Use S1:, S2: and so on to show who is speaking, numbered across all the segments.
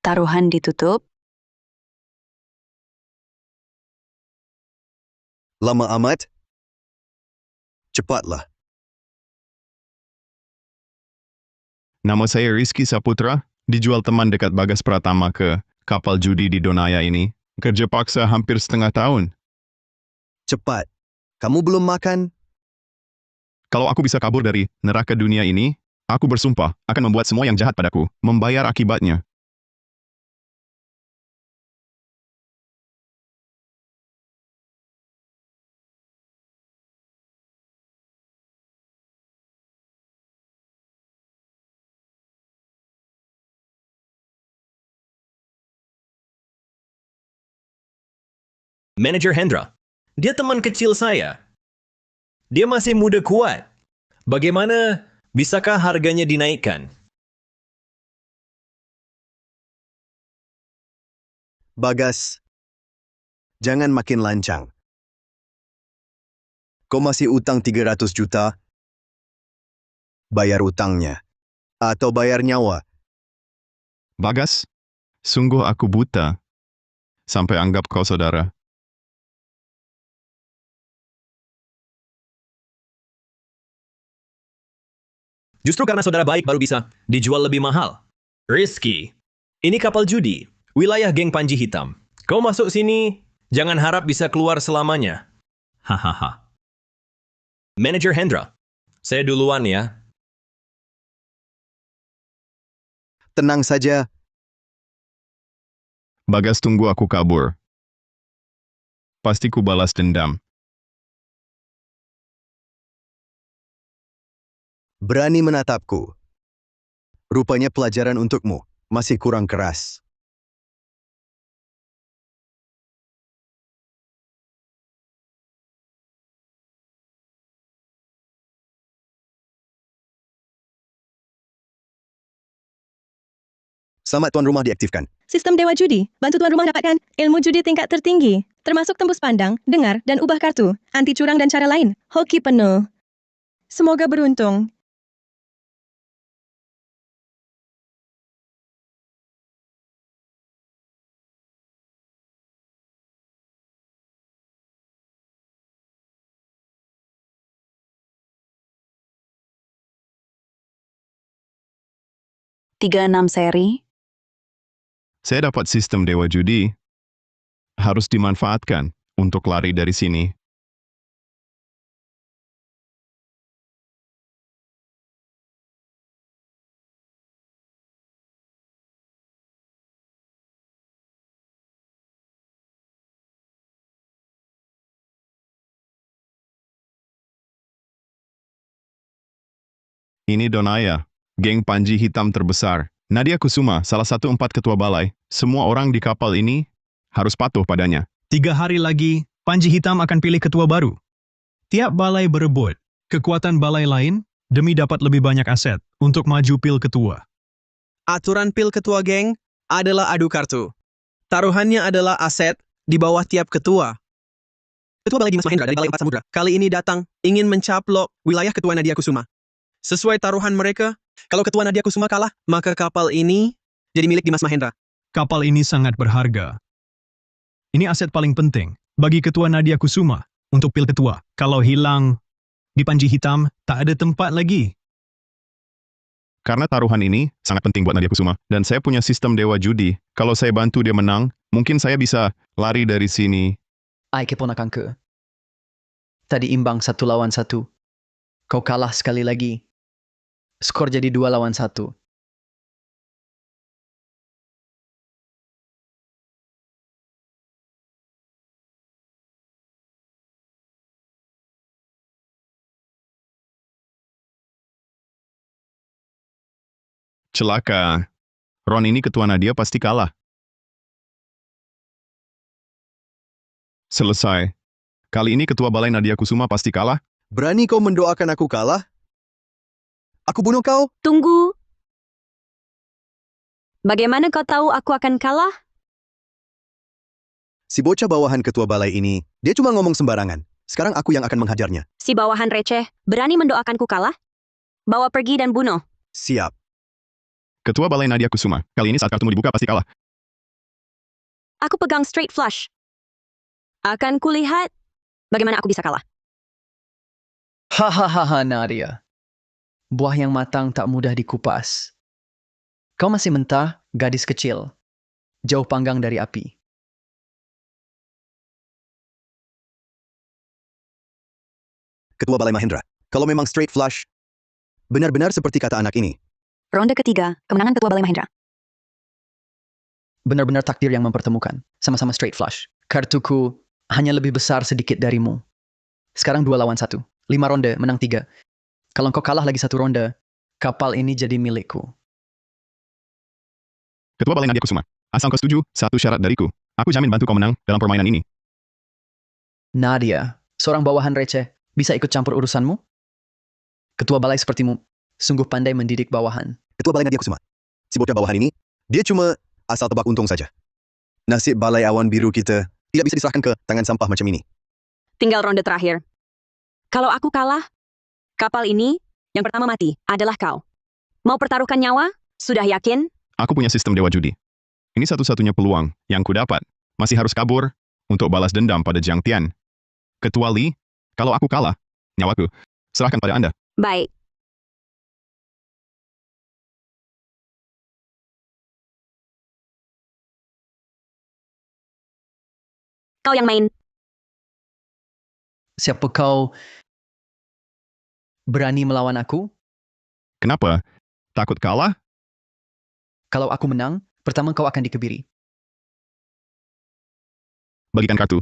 S1: Taruhan ditutup.
S2: Lama amat? Cepatlah.
S3: Nama saya Rizky Saputra, dijual teman dekat Bagas Pratama ke kapal judi di Donaya ini. Kerja paksa hampir setengah tahun.
S2: Cepat. Kamu belum makan?
S3: Kalau aku bisa kabur dari neraka dunia ini, aku bersumpah akan membuat semua yang jahat padaku membayar akibatnya.
S4: Manajer Hendra, dia teman kecil saya. Dia masih muda kuat. Bagaimana bisakah harganya dinaikkan?
S2: Bagas, jangan makin lancang. Kau masih utang 300 juta? Bayar utangnya. Atau bayar nyawa.
S3: Bagas, sungguh aku buta. Sampai anggap kau saudara.
S4: Justru karena saudara baik baru bisa dijual lebih mahal. Rizky, ini kapal judi, wilayah geng Panji Hitam. Kau masuk sini, jangan harap bisa keluar selamanya. Hahaha. Manajer Hendra, saya duluan ya.
S2: Tenang saja.
S3: Bagas, tunggu aku kabur. Pasti ku balas dendam.
S2: Berani menatapku. Rupanya pelajaran untukmu masih kurang keras. Selamat tuan rumah diaktifkan.
S5: Sistem Dewa Judi, bantu tuan rumah dapatkan ilmu judi tingkat tertinggi, termasuk tembus pandang, dengar, dan ubah kartu, anti curang dan cara lain, hoki penuh. Semoga beruntung.
S1: Tiga enam seri.
S3: Saya dapat sistem Dewa Judi. Harus dimanfaatkan untuk lari dari sini. Ini Donaya, geng Panji Hitam terbesar. Nadia Kusuma, salah satu 4 ketua balai. Semua orang di kapal ini harus patuh padanya.
S6: 3 hari lagi, Panji Hitam akan pilih ketua baru. Tiap balai berebut kekuatan balai lain demi dapat lebih banyak aset untuk maju pil ketua.
S7: Aturan pil ketua geng adalah adu kartu. Taruhannya adalah aset di bawah tiap ketua. Ketua Balai Dimas Mahendra dari Balai Empat Samudra kali ini datang ingin mencaplok wilayah ketua Nadia Kusuma. Sesuai taruhan mereka, kalau ketua Nadia Kusuma kalah, maka kapal ini jadi milik Dimas Mahendra.
S6: Kapal ini sangat berharga. Ini aset paling penting bagi ketua Nadia Kusuma untuk pil ketua. Kalau hilang di Panji Hitam, tak ada tempat lagi.
S3: Karena taruhan ini sangat penting buat Nadia Kusuma, dan saya punya sistem Dewa Judi. Kalau saya bantu dia menang, mungkin saya bisa lari dari sini.
S8: Ai keponakanku. Tadi imbang 1 lawan 1. Kau kalah sekali lagi. Skor jadi 2 lawan 1.
S3: Celaka. Ron ini ketua Nadia pasti kalah. Selesai. Kali ini ketua balai Nadia Kusuma pasti kalah.
S2: Berani kau mendoakan aku kalah? Aku bunuh kau?
S1: Tunggu. Bagaimana kau tahu aku akan kalah?
S2: Si bocah bawahan ketua balai ini, dia cuma ngomong sembarangan. Sekarang aku yang akan menghajarnya.
S1: Si bawahan receh, berani mendoakanku kalah? Bawa pergi dan bunuh.
S2: Siap.
S3: Ketua balai Nadia Kusuma, kali ini saat kartumu dibuka pasti kalah.
S1: Aku pegang straight flush. Akan kulihat bagaimana aku bisa kalah.
S8: Hahaha, Nadia. Buah yang matang tak mudah dikupas. Kau masih mentah, gadis kecil. Jauh panggang dari api.
S2: Ketua Balai Mahendra, kalau memang straight flush, benar-benar seperti kata anak ini.
S1: Ronde ketiga, kemenangan Ketua Balai Mahendra.
S8: Benar-benar takdir yang mempertemukan. Sama-sama straight flush. Kartuku hanya lebih besar sedikit darimu. Sekarang 2 lawan 1. 5 ronde, menang 3. Kalau kau kalah lagi 1 ronde, kapal ini jadi milikku.
S3: Ketua Balai Nadia Kusuma, asal kau setuju, satu syarat dariku. Aku jamin bantu kau menang dalam permainan ini.
S8: Nadia, seorang bawahan receh, bisa ikut campur urusanmu? Ketua balai sepertimu, sungguh pandai mendidik bawahan.
S2: Ketua Balai Nadia Kusuma, si bocah bawahan ini, dia cuma asal tebak untung saja. Nasib Balai Awan Biru kita tidak bisa diserahkan ke tangan sampah macam ini.
S1: Tinggal ronde terakhir. Kalau aku kalah, kapal ini yang pertama mati adalah kau. Mau pertaruhkan nyawa? Sudah yakin?
S3: Aku punya sistem dewa judi. Ini satu-satunya peluang yang ku dapat. Masih harus kabur untuk balas dendam pada Jiang Tian. Ketua Li, kalau aku kalah, nyawaku, serahkan pada Anda.
S1: Baik. Kau yang main.
S8: Siapa kau berani melawan aku?
S3: Kenapa? Takut kalah?
S8: Kalau aku menang, pertama kau akan dikebiri.
S3: Bagikan kartu.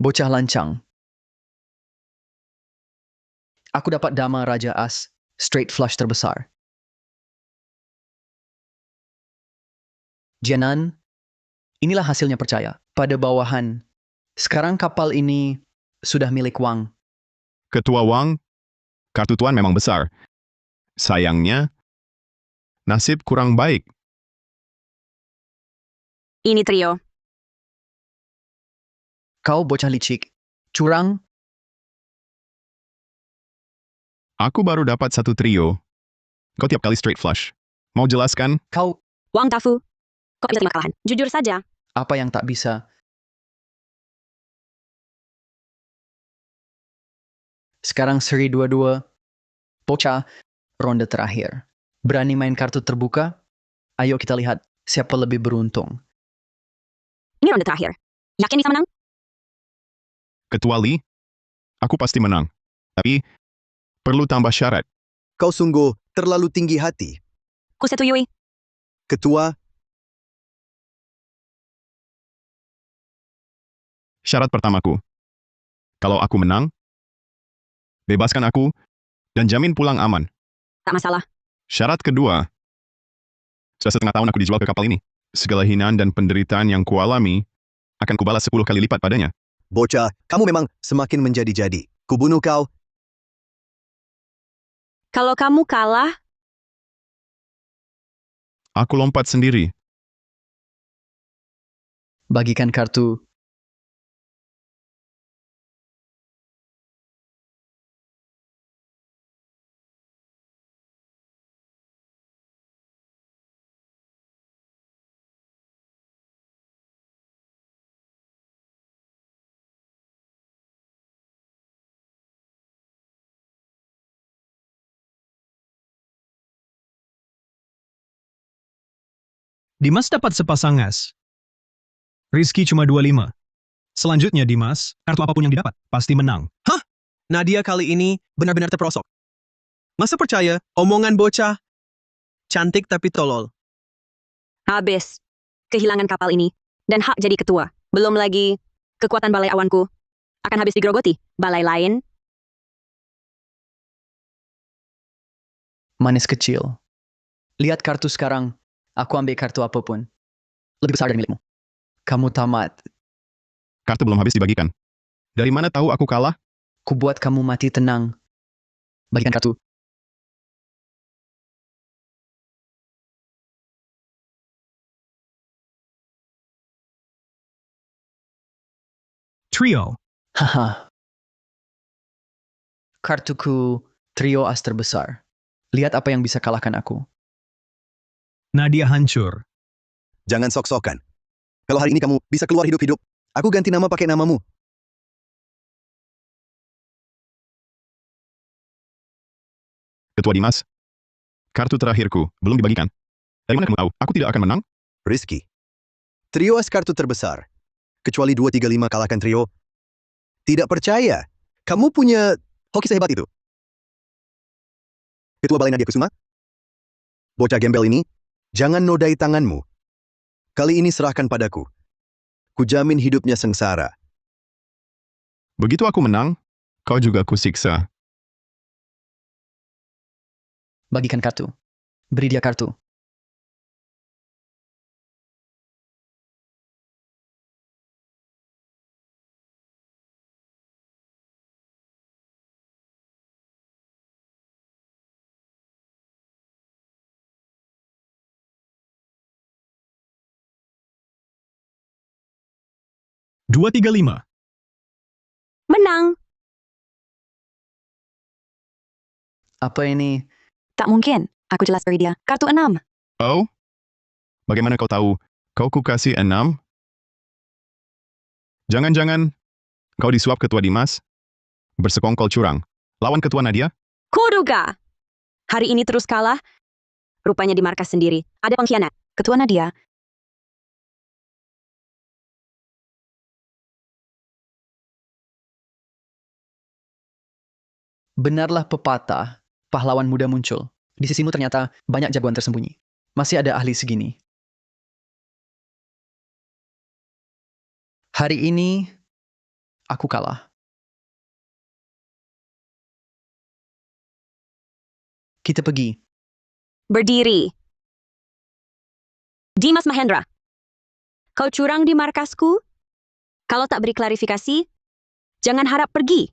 S8: Bocah lancang. Aku dapat dama Raja As, straight flush terbesar. Jianan, inilah hasilnya percaya pada bawahan. Sekarang kapal ini sudah milik Wang.
S3: Ketua Wang, kartu tuan memang besar. Sayangnya, nasib kurang baik.
S1: Ini trio.
S8: Kau bocah licik, curang.
S3: Aku baru dapat satu trio. Kau tiap kali straight flush. Mau jelaskan?
S8: Kau
S1: Wang Tafu. Kau bisa terima kalahan. Jujur saja.
S8: apa yang tak bisa? Sekarang seri 22. Bocah, ronde terakhir. Berani main kartu terbuka? Ayo kita lihat siapa lebih beruntung.
S1: Ini ronde terakhir. Yakin bisa menang?
S3: Ketua Li, aku pasti menang. Tapi, perlu tambah syarat.
S2: Kau sungguh terlalu tinggi hati.
S1: Kusetujui.
S2: Ketua,
S3: Syarat pertamaku. Kalau aku menang, bebaskan aku dan jamin pulang aman.
S1: Tak masalah.
S3: Syarat kedua. Sudah setengah tahun aku dijual ke kapal ini. Segala hinaan dan penderitaan yang kualami akan kubalas 10 kali lipat padanya.
S2: bocah, kamu memang semakin menjadi-jadi. Kubunuh kau.
S1: Kalau kamu kalah,
S3: Aku lompat sendiri.
S8: Bagikan kartu.
S6: Dimas dapat sepasang as. Rizky cuma 25. Selanjutnya Dimas, kartu apapun yang didapat, pasti menang.
S7: Nadia kali ini benar-benar terperosok. Masa percaya omongan bocah cantik tapi tolol.
S1: habis. Kehilangan kapal ini. Dan hak jadi ketua. Belum lagi, kekuatan balai awanku akan habis digerogoti. Balai lain,
S8: Manis kecil. Lihat kartu sekarang. Aku ambil kartu apapun. Lebih besar dari milikmu. Kamu tamat.
S3: Kartu belum habis dibagikan. Dari mana tahu aku kalah?
S8: Ku buat kamu mati tenang. Bagikan kartu.
S6: Trio.
S8: Haha. Kartuku trio as terbesar. Lihat apa yang bisa kalahkan aku.
S6: Nadia hancur.
S2: Jangan sok-sokan. Kalau hari ini kamu bisa keluar hidup-hidup, aku ganti nama pakai namamu.
S3: Ketua Dimas, kartu terakhirku belum dibagikan. Dari mana kamu tahu? Aku tidak akan menang?
S2: Rizky. Trio as kartu terbesar. Kecuali 2, 3, 5 kalahkan trio. Tidak percaya. Kamu punya hoki sehebat itu. Ketua Balai Nadia Kusuma. Bocah gembel ini, jangan nodai tanganmu. Kali ini serahkan padaku. Kujamin hidupnya sengsara.
S3: Begitu aku menang, kau juga kusiksa.
S8: Bagikan kartu. Beri dia kartu.
S6: Dua, tiga, lima.
S1: Menang.
S8: Apa ini?
S1: Tak mungkin. Aku jelas beri dia. Kartu 6.
S3: Oh? Bagaimana kau tahu? Kau kukasih 6? Jangan-jangan kau disuap Ketua Dimas? Bersekongkol curang. Lawan Ketua Nadia?
S1: Kuduga. Hari ini terus kalah. Rupanya di markas sendiri. Ada pengkhianat. Ketua Nadia.
S8: Benarlah pepatah, pahlawan muda muncul. Di sisimu ternyata banyak jagoan tersembunyi. Masih ada ahli segini. Hari ini, aku kalah. Kita pergi.
S1: Berdiri. Dimas Mahendra. Kau curang di markasku? Kalau tak beri klarifikasi, jangan harap pergi.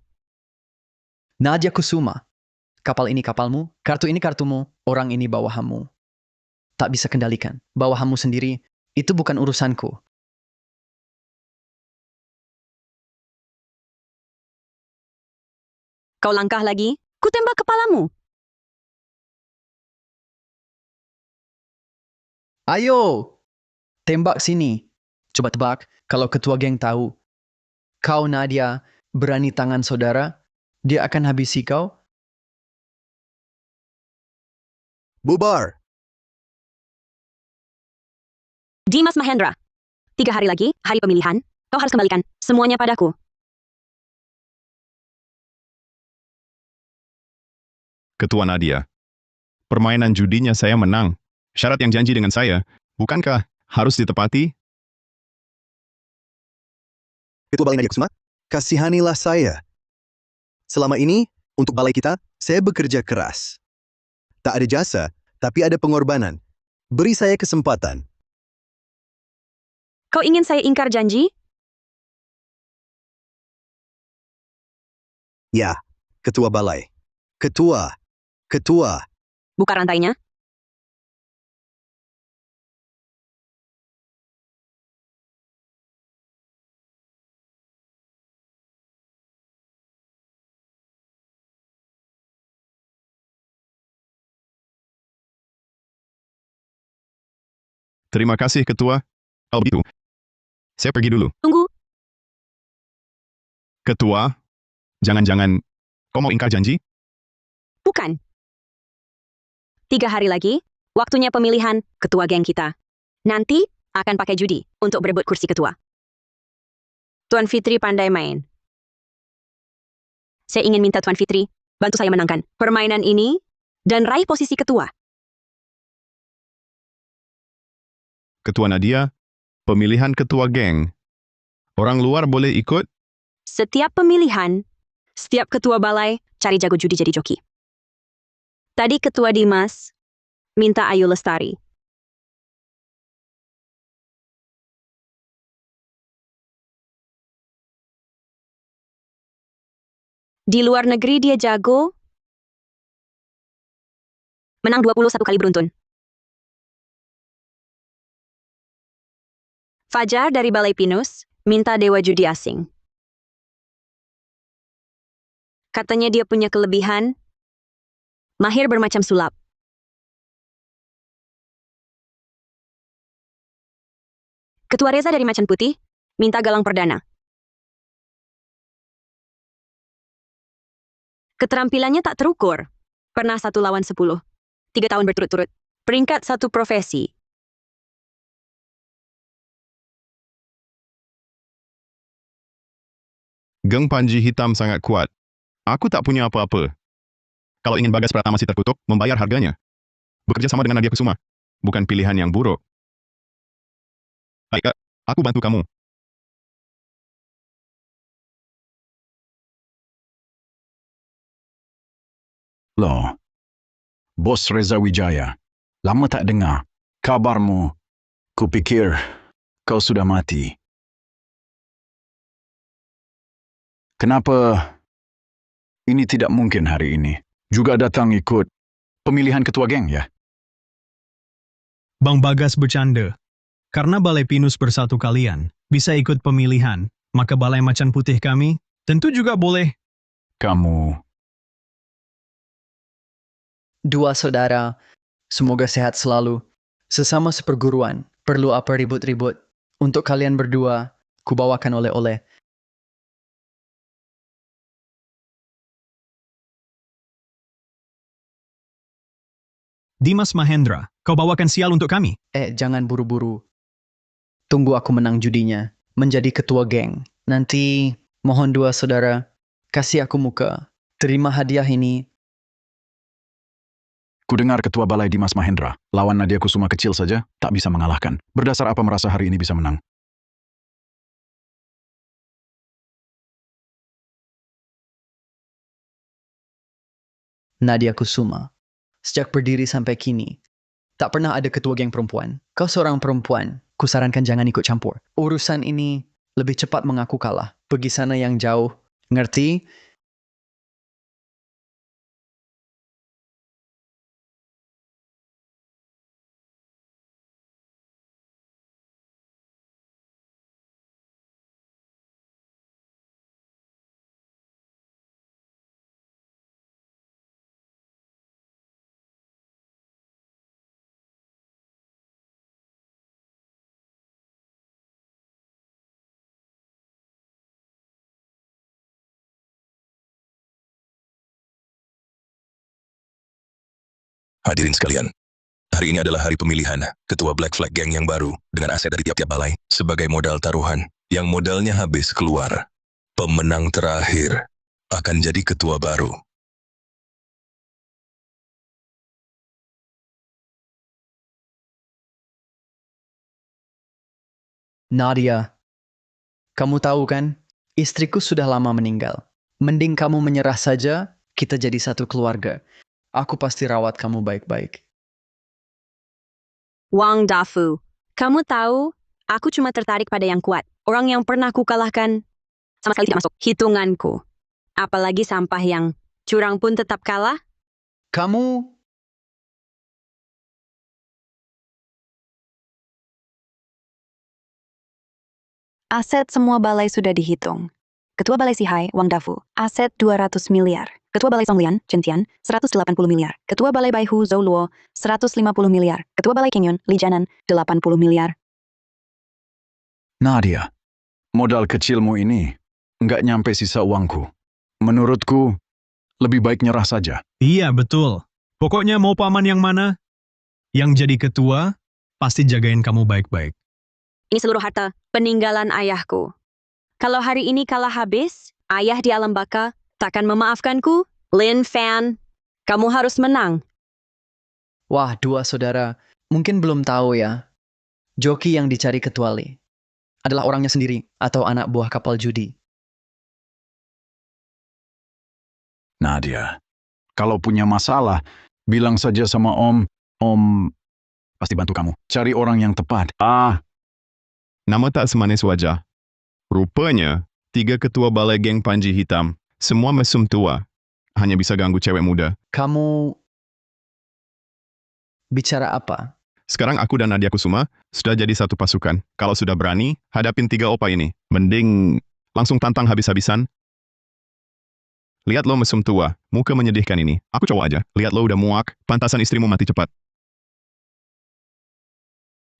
S8: Nadia Kusuma. Kapal ini kapalmu, kartu ini kartumu, orang ini bawahanmu. Tak bisa kendalikan. Bawahanmu sendiri, itu bukan urusanku.
S1: Kau langkah lagi, ku tembak kepalamu.
S8: Ayo! Tembak sini. Coba tebak, kalau ketua geng tahu. Kau Nadia, berani tangan saudara, dia akan habisi kau.
S2: Bubar.
S1: Dimas Mahendra. 3 hari lagi, hari pemilihan. Kau harus kembalikan semuanya padaku.
S3: Ketua Nadia. Permainan judinya saya menang. Syarat yang janji dengan saya, bukankah harus ditepati?
S2: Ketua Balai Nadia Kusuma, kasihanilah saya. Selama ini, untuk balai kita, saya bekerja keras. Tak ada jasa, tapi ada pengorbanan. Beri saya kesempatan.
S1: Kau ingin saya ingkar janji?
S2: Ya, Ketua Balai. Ketua.
S1: Buka rantainya.
S3: Terima kasih, Ketua. Kalau begitu, saya pergi dulu.
S1: Tunggu.
S3: Ketua, jangan-jangan kau mau ingkar janji?
S1: Bukan. 3 hari lagi, waktunya pemilihan ketua geng kita. Nanti akan pakai judi untuk berebut kursi ketua. Tuan Fitri pandai main. Saya ingin minta Tuan Fitri bantu saya menangkan permainan ini dan raih posisi ketua.
S3: Ketua Nadia, pemilihan ketua geng. Orang luar boleh ikut?
S1: Setiap pemilihan, setiap ketua balai cari jago judi jadi joki. Tadi ketua Dimas minta Ayu Lestari. Di luar negeri dia jago. Menang 21 kali beruntun. Fajar dari Balai Pinus minta dewa judi asing. Katanya dia punya kelebihan, mahir bermacam sulap. Ketua Reza dari Macan Putih minta galang perdana. Keterampilannya tak terukur. Pernah 1 lawan 10. 3 tahun berturut-turut. Peringkat 1 profesi.
S3: Geng Panji Hitam sangat kuat. Aku tak punya apa-apa. Kalau ingin Bagas Pratama masih terkutuk, membayar harganya. Bekerja sama dengan Nadia Kusuma. Bukan pilihan yang buruk. Baik, aku bantu kamu.
S9: Loh, Bos Reza Wijaya, lama tak dengar kabarmu. Kupikir kau sudah mati. Kenapa ini tidak mungkin hari ini? Juga datang ikut pemilihan ketua geng ya?
S6: Bang Bagas bercanda. Karena Balai Pinus bersatu kalian bisa ikut pemilihan, maka Balai Macan Putih kami tentu juga boleh.
S9: Kamu,
S8: Dua saudara, semoga sehat selalu. Sesama seperguruan, perlu apa ribut-ribut. Untuk kalian berdua, kubawakan oleh-oleh.
S6: Dimas Mahendra, kau bawakan sial untuk kami.
S8: Jangan buru-buru. Tunggu aku menang judinya, menjadi ketua geng. Nanti, mohon dua saudara, kasih aku muka. Terima hadiah ini.
S9: kudengar Ketua Balai Dimas Mahendra, lawan Nadia Kusuma kecil saja, tak bisa mengalahkan. Berdasar apa merasa hari ini bisa menang?
S8: Nadia Kusuma. Sejak berdiri sampai kini, tak pernah ada ketua geng perempuan. Kau seorang perempuan, kusarankan jangan ikut campur. Urusan ini lebih cepat mengaku kalah. Pergi sana yang jauh. Ngerti?
S10: Hadirin sekalian, hari ini adalah hari pemilihan Ketua Black Flag Gang yang baru dengan aset dari tiap-tiap balai sebagai modal taruhan yang modalnya habis keluar. Pemenang terakhir akan jadi ketua baru.
S8: Nadia, kamu tahu kan? Istriku sudah lama meninggal. Mending kamu menyerah saja, kita jadi satu keluarga. Aku pasti rawat kamu baik-baik.
S1: Wang Dafu, kamu tahu, aku cuma tertarik pada yang kuat. Orang yang pernah ku kalahkan sama sekali tidak masuk hitunganku. Apalagi sampah yang curang pun tetap kalah.
S8: Kamu...
S11: Aset semua balai sudah dihitung. Ketua Balai Sihai, Wang Dafu, aset 200 miliar. Ketua Balai Songlian, Chen Tian, 180 miliar. Ketua Balai Baihu, Zhou Luo, 150 miliar. Ketua Balai Qingyun, Li Jianan, 80 miliar.
S9: Nadia, modal kecilmu ini nggak nyampe sisa uangku. Menurutku, lebih baik nyerah saja.
S6: Iya, betul. Pokoknya mau paman yang mana? Yang jadi ketua, pasti jagain kamu baik-baik.
S1: Ini seluruh harta peninggalan ayahku. Kalau hari ini kalah habis, ayah di alam baka takkan memaafkanku. Lin Fan, kamu harus menang.
S8: Wah, dua saudara. Mungkin belum tahu ya. Joki yang dicari ketua Li adalah orangnya sendiri atau anak buah kapal judi.
S9: Nadia, kalau punya masalah, bilang saja sama Om. Om pasti bantu kamu. Cari orang yang tepat.
S3: Nama tak semanis wajah. Rupanya, 3 ketua balai geng Panji Hitam Semua mesum tua hanya bisa ganggu cewek muda.
S8: Kamu bicara apa?
S3: Sekarang aku dan Nadia Kusuma sudah jadi satu pasukan. Kalau sudah berani, hadapin 3 opa ini. Mending langsung tantang habis-habisan. Lihat lo mesum tua, muka menyedihkan ini. Aku cowok aja. Lihat lo udah muak, pantasan istrimu mati cepat.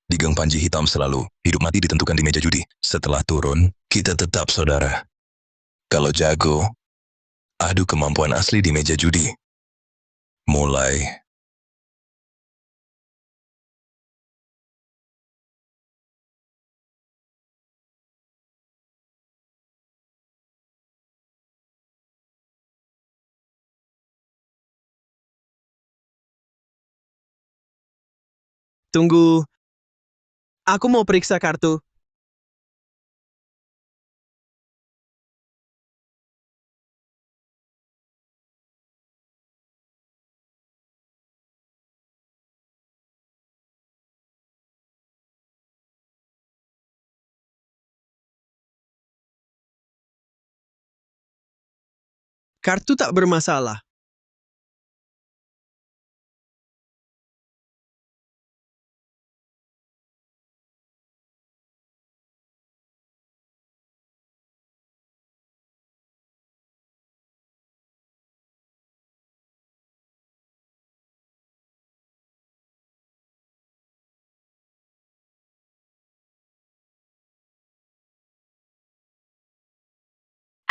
S10: Di geng Panji Hitam selalu, hidup mati ditentukan di meja judi. Setelah turun, kita tetap saudara. Kalau jago, adu kemampuan asli di meja judi. Mulai.
S7: Tunggu. Aku mau periksa kartu. Kartu tak bermasalah.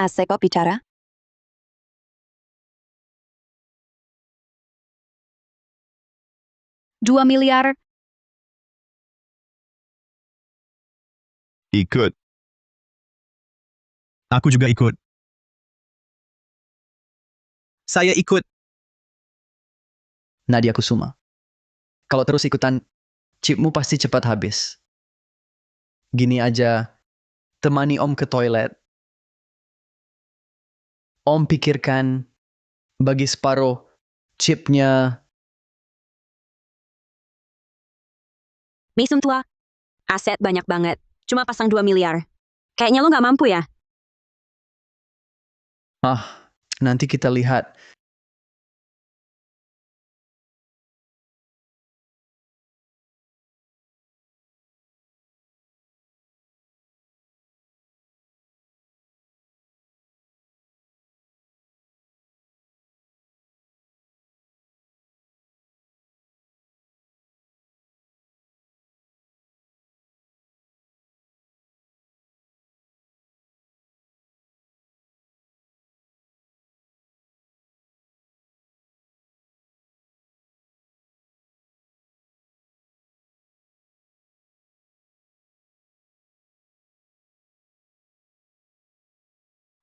S11: AC kok bicara? $2 miliar.
S3: Ikut.
S6: Aku juga ikut.
S7: Saya ikut.
S8: Nadia Kusuma. Kalau terus ikutan, chipmu pasti cepat habis. Gini aja, temani Om ke toilet. Om pikirkan bagi separuh chipnya.
S1: Mesum tua. Aset banyak banget. Cuma pasang 2 miliar. Kayaknya lo nggak mampu ya?
S8: Nanti kita lihat.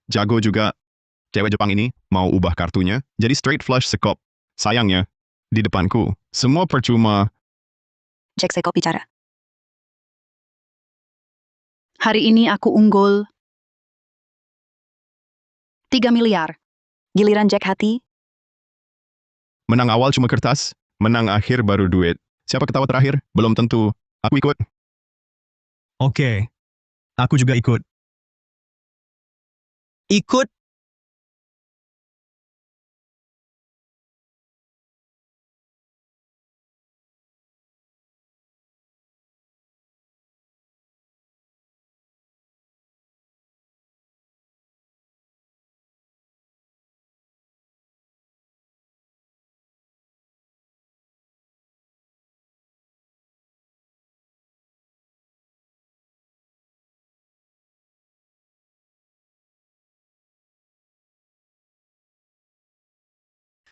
S3: Jago juga. Cewek Jepang ini mau ubah kartunya jadi straight flush sekop. Sayangnya, di depanku, semua percuma.
S11: Jack Seko bicara. Hari ini aku unggul 3 miliar. Giliran Jack hati,
S3: Menang awal cuma kertas, menang akhir baru duit. Siapa ketawa terakhir? Belum tentu. Aku ikut.
S6: Oke. Aku juga ikut.
S7: Ikut.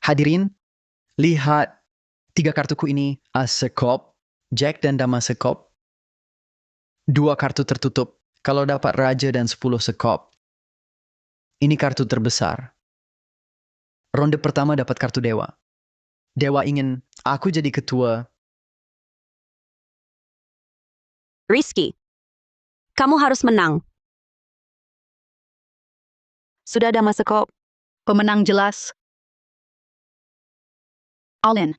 S8: Hadirin, lihat 3 kartuku ini. As sekop, Jack dan Dama sekop. 2 kartu tertutup. Kalau dapat Raja dan 10 sekop. Ini kartu terbesar. Ronde pertama dapat kartu Dewa. Dewa ingin aku jadi ketua.
S1: Rizky. Kamu harus menang.
S11: sudah ada Maseko. Pemenang jelas. All in.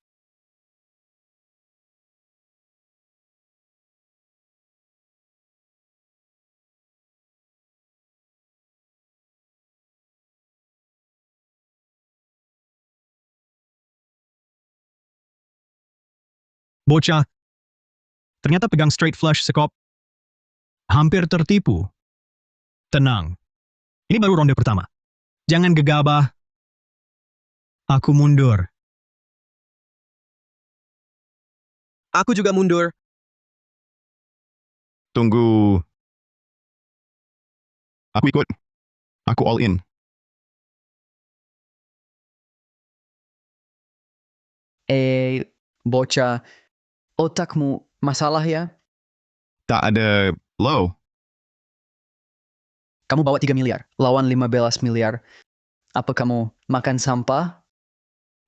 S6: Bocah, ternyata pegang straight flush sekop. Hampir tertipu. Tenang. Ini baru ronde pertama. Jangan gegabah. Aku mundur.
S7: Aku juga mundur.
S3: Tunggu. Aku ikut. Aku all in.
S8: Bocah, otakmu masalah ya?
S3: Tak ada low.
S8: Kamu bawa 3 miliar, lawan 15 miliar. Apa kamu makan sampah?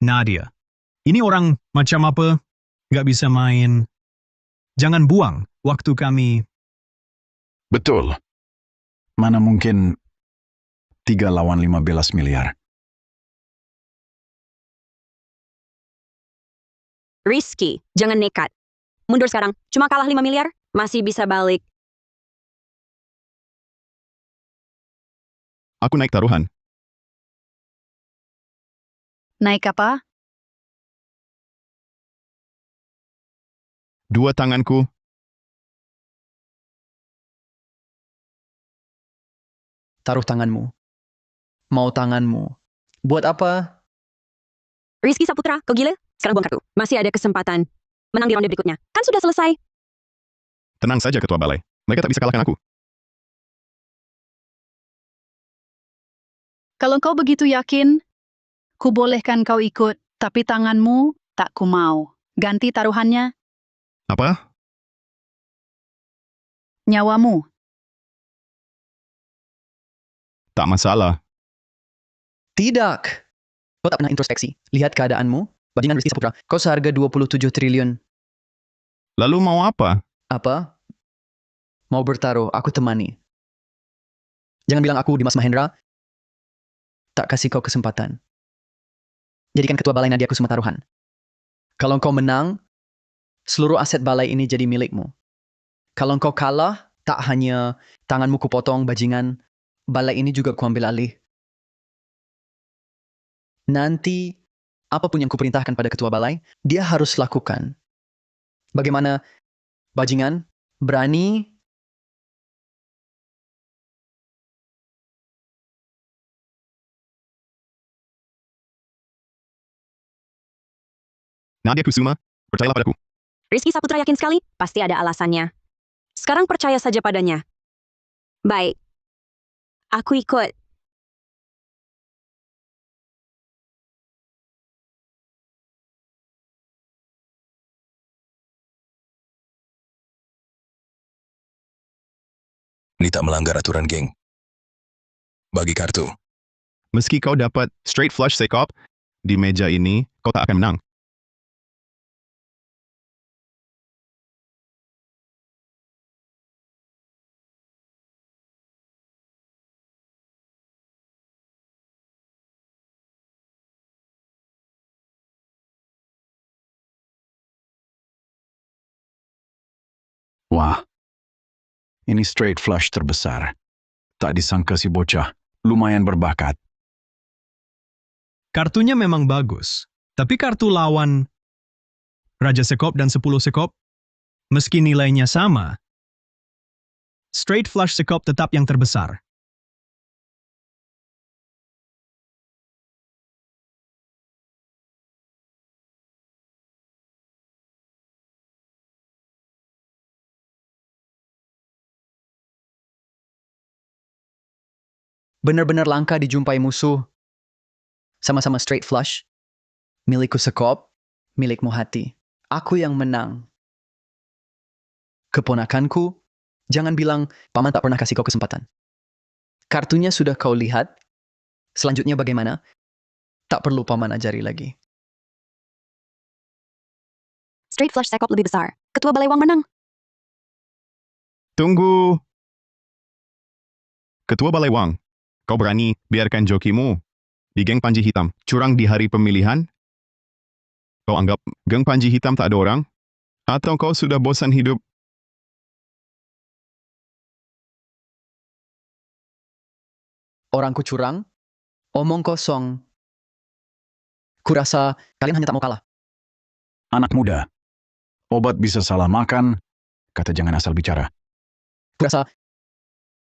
S6: Nadia. Ini orang macam apa? Gak bisa main. Jangan buang waktu kami.
S9: Betul. Mana mungkin 3 lawan 15 miliar.
S1: Risky, jangan nekat. Mundur sekarang, cuma kalah 5 miliar, masih bisa balik.
S3: Aku naik taruhan.
S11: Naik apa?
S3: 2 tanganku.
S8: Taruh tanganmu. Mau tanganmu. Buat apa?
S1: Rizky Saputra, kau gila? Sekarang buang kartu. Masih ada kesempatan. Menang di ronde berikutnya. Kan sudah selesai.
S3: Tenang saja Ketua Balai. Mereka tak bisa kalahkan aku.
S11: Kalau kau begitu yakin, ku bolehkan kau ikut, tapi tanganmu tak ku mau. Ganti taruhannya,
S3: Apa?
S11: nyawamu.
S3: Tak masalah.
S8: Tidak. Kau tak pernah introspeksi. Lihat keadaanmu. Bajingan Rizky Saputra. Kau seharga 27 triliun.
S3: Lalu mau apa?
S8: Apa? Mau bertaruh, aku temani. Jangan bilang aku Dimas Mahendra. Tak kasih kau kesempatan. Jadikan ketua balai Nadia Kusuma taruhan. Kalau kau menang, seluruh aset balai ini jadi milikmu. Kalau kau kalah, tak hanya tanganmu kupotong bajingan, balai ini juga kuambil alih. Nanti, apapun yang kuperintahkan pada ketua balai, dia harus lakukan. Bagaimana, bajingan? Berani?
S3: Nadia Kusuma, percayalah padaku.
S1: Rizky Saputra yakin sekali, pasti ada alasannya. Sekarang percaya saja padanya. Baik. Aku ikut.
S10: Ini tak melanggar aturan, geng. Bagi kartu.
S3: Meski kau dapat straight flush sekop, di meja ini kau tak akan menang.
S9: Wah, ini straight flush terbesar. Tak disangka si bocah. Lumayan berbakat.
S6: Kartunya memang bagus. Tapi kartu lawan Raja Sekop dan 10 Sekop, meski nilainya sama, straight flush Sekop tetap yang terbesar.
S8: Benar-benar langka dijumpai musuh. Sama-sama straight flush. Milikku sekop, milikmu hati. Aku yang menang. Keponakanku, jangan bilang paman tak pernah kasih kau kesempatan. Kartunya sudah kau lihat. Selanjutnya bagaimana? Tak perlu paman ajari lagi.
S11: Straight flush sekop lebih besar. Ketua Balai Wang menang.
S3: Tunggu. Ketua Balai Wang, kau berani biarkan jokimu di geng Panji Hitam curang di hari pemilihan? Kau anggap geng Panji Hitam tak ada orang? Atau kau sudah bosan hidup?
S8: Orangku curang, omong kosong. Kurasa kalian hanya tak mau kalah.
S9: Anak muda, Obat bisa salah makan, kata jangan asal bicara.
S8: Kurasa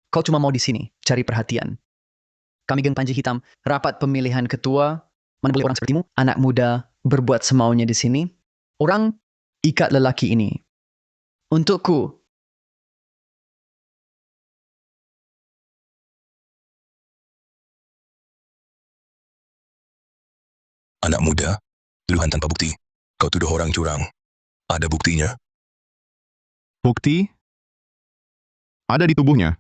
S8: kau cuma mau di sini, cari perhatian. Kami geng Panji Hitam, rapat pemilihan ketua, mana boleh orang sepertimu, anak muda, berbuat semaunya di sini. Orang ikat lelaki ini. Untukku,
S10: Anak muda, tuduhan tanpa bukti. Kau tuduh orang curang. Ada buktinya?
S3: Bukti ada di tubuhnya.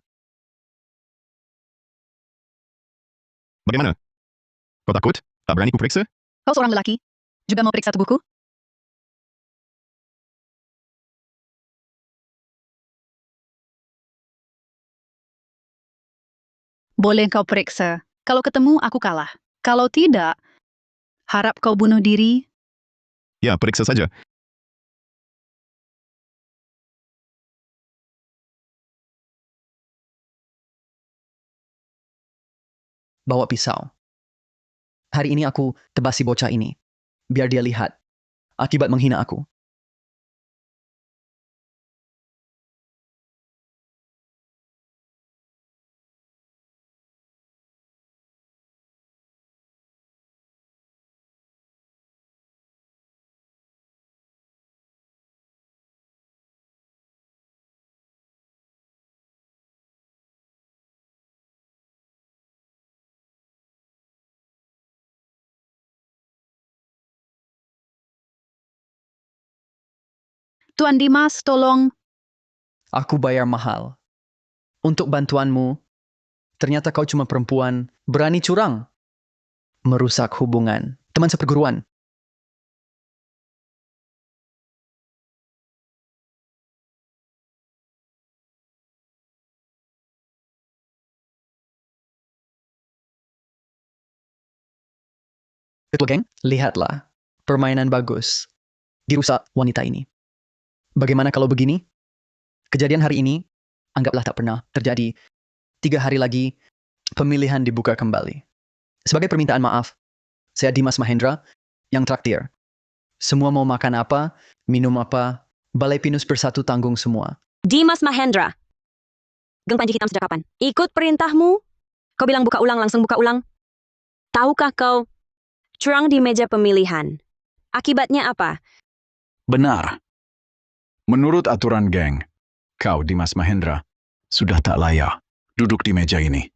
S3: Bagaimana? Kau takut? Tak berani kuperiksa?
S11: Kau seorang lelaki, juga mau periksa tubuhku? Boleh kau periksa. Kalau ketemu, aku kalah. Kalau tidak, harap kau bunuh diri.
S3: Ya, periksa saja.
S8: bawa pisau. Hari ini aku tebasi bocah ini. Biar dia lihat. Akibat menghina aku.
S11: Tuan Dimas, tolong.
S8: Aku bayar mahal. Untuk bantuanmu, ternyata kau cuma perempuan berani curang. Merusak hubungan. Teman seperguruan. Ketua geng, lihatlah. Permainan bagus. Dirusak wanita ini. Bagaimana kalau begini? Kejadian hari ini, anggaplah tak pernah terjadi. 3 hari lagi, pemilihan dibuka kembali. Sebagai permintaan maaf, saya Dimas Mahendra, yang traktir. Semua mau makan apa, minum apa, Balai Pinus Bersatu tanggung semua.
S1: Dimas Mahendra. Geng Panji Hitam sejak kapan? Ikut perintahmu? Kau bilang buka ulang, langsung buka ulang. Tahukah kau curang di meja pemilihan? Akibatnya apa?
S9: Benar. Menurut aturan geng, kau Dimas Mahendra sudah tak layak duduk di meja ini.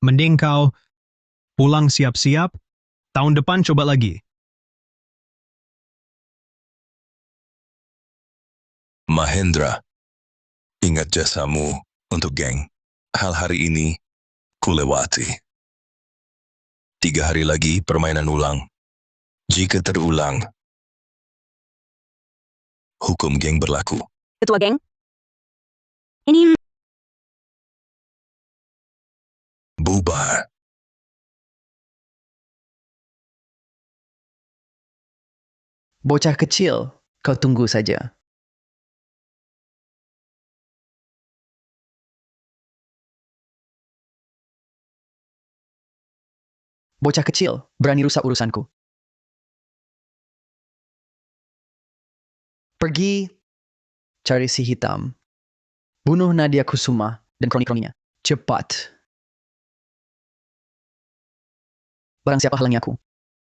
S6: Mending kau pulang siap-siap, tahun depan coba lagi.
S10: Mahendra, ingat jasamu untuk geng. Hal hari ini, kulewati. 3 hari lagi permainan ulang. Jika terulang, hukum geng berlaku.
S1: Ketua geng? Ini
S10: Bubar.
S8: Bocah kecil, kau tunggu saja. Bocah kecil, berani rusak urusanku. Pergi cari si hitam. Bunuh Nadia Kusuma dan kroni-kroninya. Cepat. Barang siapa halangi aku.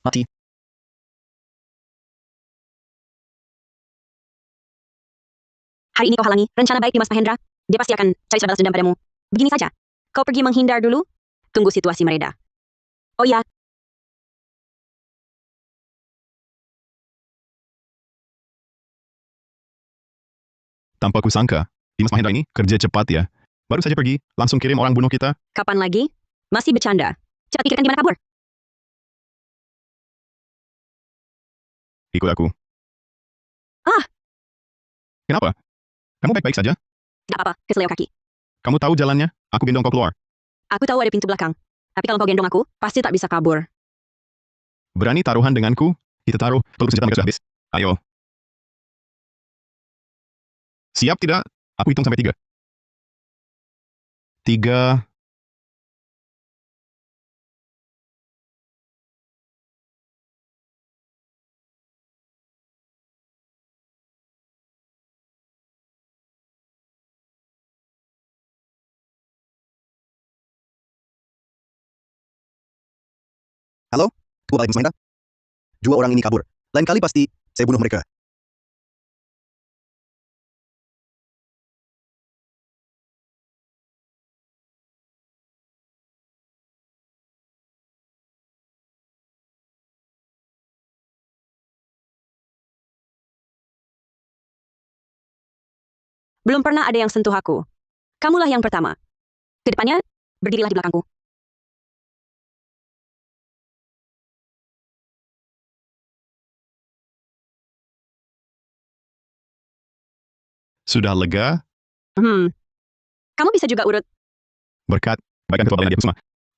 S8: Mati.
S1: hari ini kau halangi rencana baik Dimas Mahendra. Dia pasti akan cari balas dendam padamu. Begini saja. Kau pergi menghindar dulu. Tunggu situasi mereda. Oh ya,
S3: Tanpa kusangka, Dimas Mahendra ini kerja cepat ya. Baru saja pergi, langsung kirim orang bunuh kita.
S1: kapan lagi? Masih bercanda. Cepat pikirkan gimana kabur.
S3: Ikut aku.
S1: Ah,
S3: Kenapa? Kamu baik-baik saja?
S1: gak apa-apa, keseleo kaki.
S3: Kamu tahu jalannya? Aku gendong kau keluar.
S1: Aku tahu ada pintu belakang. Tapi kalau kau gendong aku, pasti tak bisa kabur.
S3: Berani taruhan denganku? Kita taruh, peluru senjata mereka sudah habis. Ayo. Siap tidak? Aku hitung sampai 3. 3,
S2: Ketua Balai Musmainda. Dua orang ini kabur. Lain kali pasti saya bunuh mereka.
S1: Belum pernah ada yang sentuh aku. Kamulah yang pertama. Kedepannya, berdirilah di belakangku.
S3: Sudah lega
S1: Kamu bisa juga urut.
S3: berkat kebaikan Ketua Balai Nadia Kusuma.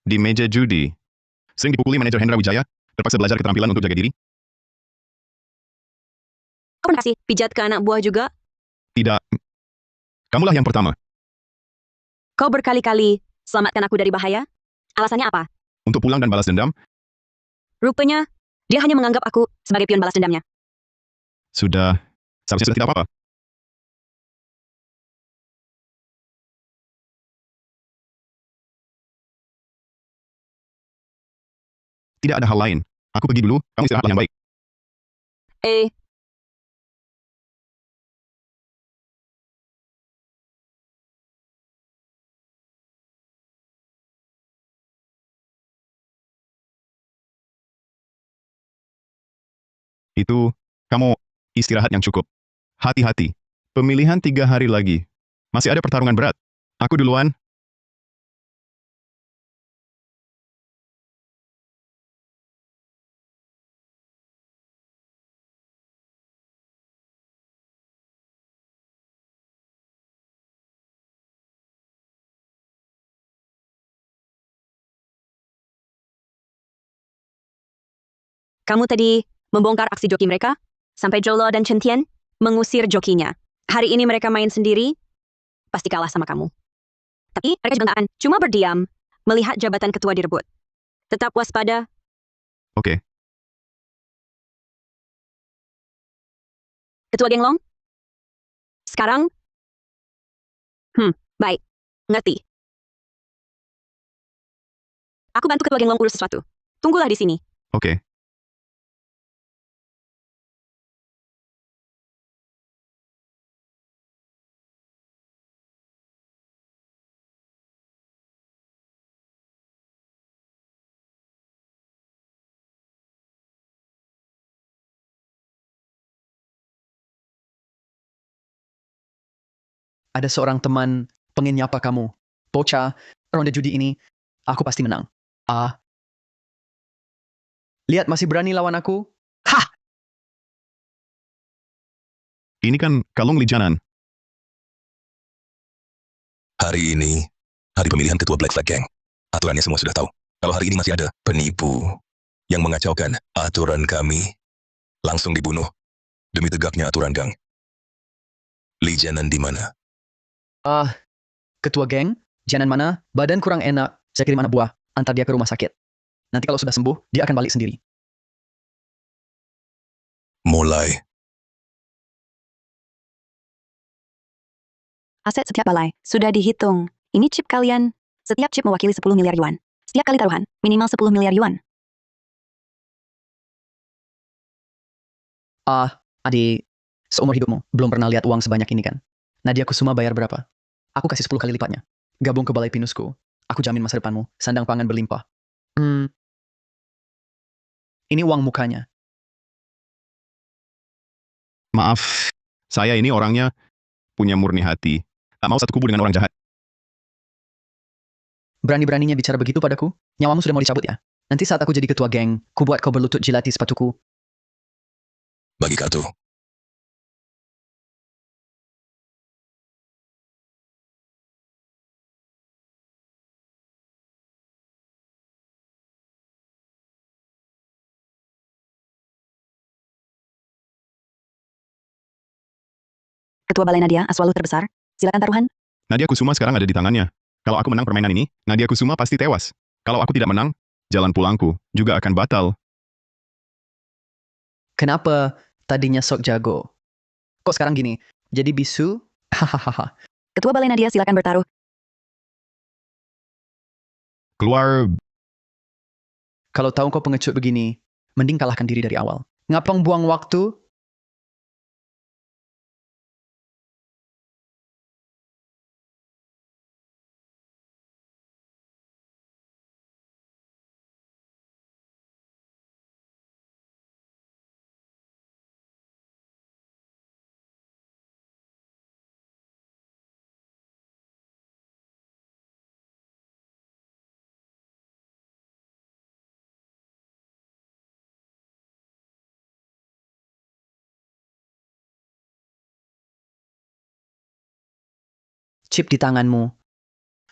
S3: Di meja judi, sering dipukuli manajer Hendra Wijaya, terpaksa belajar keterampilan untuk jaga diri.
S1: Kau pernah kasih pijat ke anak buah juga?
S3: Tidak. Kamulah yang pertama.
S1: Kau berkali-kali selamatkan aku dari bahaya? Alasannya apa?
S3: Untuk pulang dan balas dendam,
S1: Rupanya, dia hanya menganggap aku sebagai pion balas dendamnya.
S3: seharusnya sudah tidak apa-apa. Tidak ada hal lain. Aku pergi dulu, kamu istirahatlah yang baik. Itu, kamu istirahat yang cukup. Hati-hati. Pemilihan 3 hari lagi. Masih ada pertarungan berat. Aku duluan.
S1: Kamu tadi membongkar aksi joki mereka, sampai Jolo dan Chen Tian mengusir jokinya. Hari ini mereka main sendiri, pasti kalah sama kamu. Tapi mereka juga nggak akan cuma berdiam, melihat jabatan ketua direbut. Tetap waspada.
S3: Oke.
S1: Ketua Geng Long? Sekarang? Baik. Ngerti. Aku bantu Ketua Geng Long urus sesuatu. Tunggulah di sini.
S3: Oke.
S8: Ada seorang teman pengen nyapa kamu. Bocah, ronde judi ini, aku pasti menang. Lihat masih berani lawan aku? Hah!
S3: Ini kan kalung Lijanan.
S10: Hari ini, hari pemilihan ketua Black Flag Gang. Aturannya semua sudah tahu. Kalau hari ini masih ada penipu yang mengacaukan aturan kami, langsung dibunuh demi tegaknya aturan gang. Lijanan di mana?
S8: Ketua geng, jangan mana, badan kurang enak, saya kirim anak buah, antar dia ke rumah sakit. Nanti kalau sudah sembuh, dia akan balik sendiri.
S10: Mulai.
S11: Aset setiap balai sudah dihitung. Ini chip kalian. Setiap chip mewakili 10 miliar yuan. Setiap kali taruhan, minimal 10 miliar yuan.
S8: Adik, seumur hidupmu, belum pernah lihat uang sebanyak ini kan? Nadia Kusuma bayar berapa? Aku kasih 10 kali lipatnya. Gabung ke balai pinusku. Aku jamin masa depanmu, sandang pangan berlimpah. Ini uang mukanya.
S3: Maaf, saya ini orangnya punya murni hati. Tak mau satu kubu dengan orang jahat.
S8: Berani-beraninya bicara begitu padaku? Nyawamu sudah mau dicabut ya? Nanti saat aku jadi ketua geng, ku buat kau berlutut jilati sepatuku.
S10: Bagi kartu.
S11: Ketua Balai Nadia, Aswalu terbesar. Silakan taruhan.
S3: Nadia Kusuma sekarang ada di tangannya. Kalau aku menang permainan ini, Nadia Kusuma pasti tewas. Kalau aku tidak menang, jalan pulangku juga akan batal.
S8: Kenapa tadinya sok jago? Kok sekarang gini? Jadi bisu? Hahaha.
S11: Ketua Balai Nadia, silakan bertaruh.
S3: Keluar
S8: Kalau tahu kau pengecut begini, mending kalahkan diri dari awal. Ngapang buang waktu? Chip di tanganmu.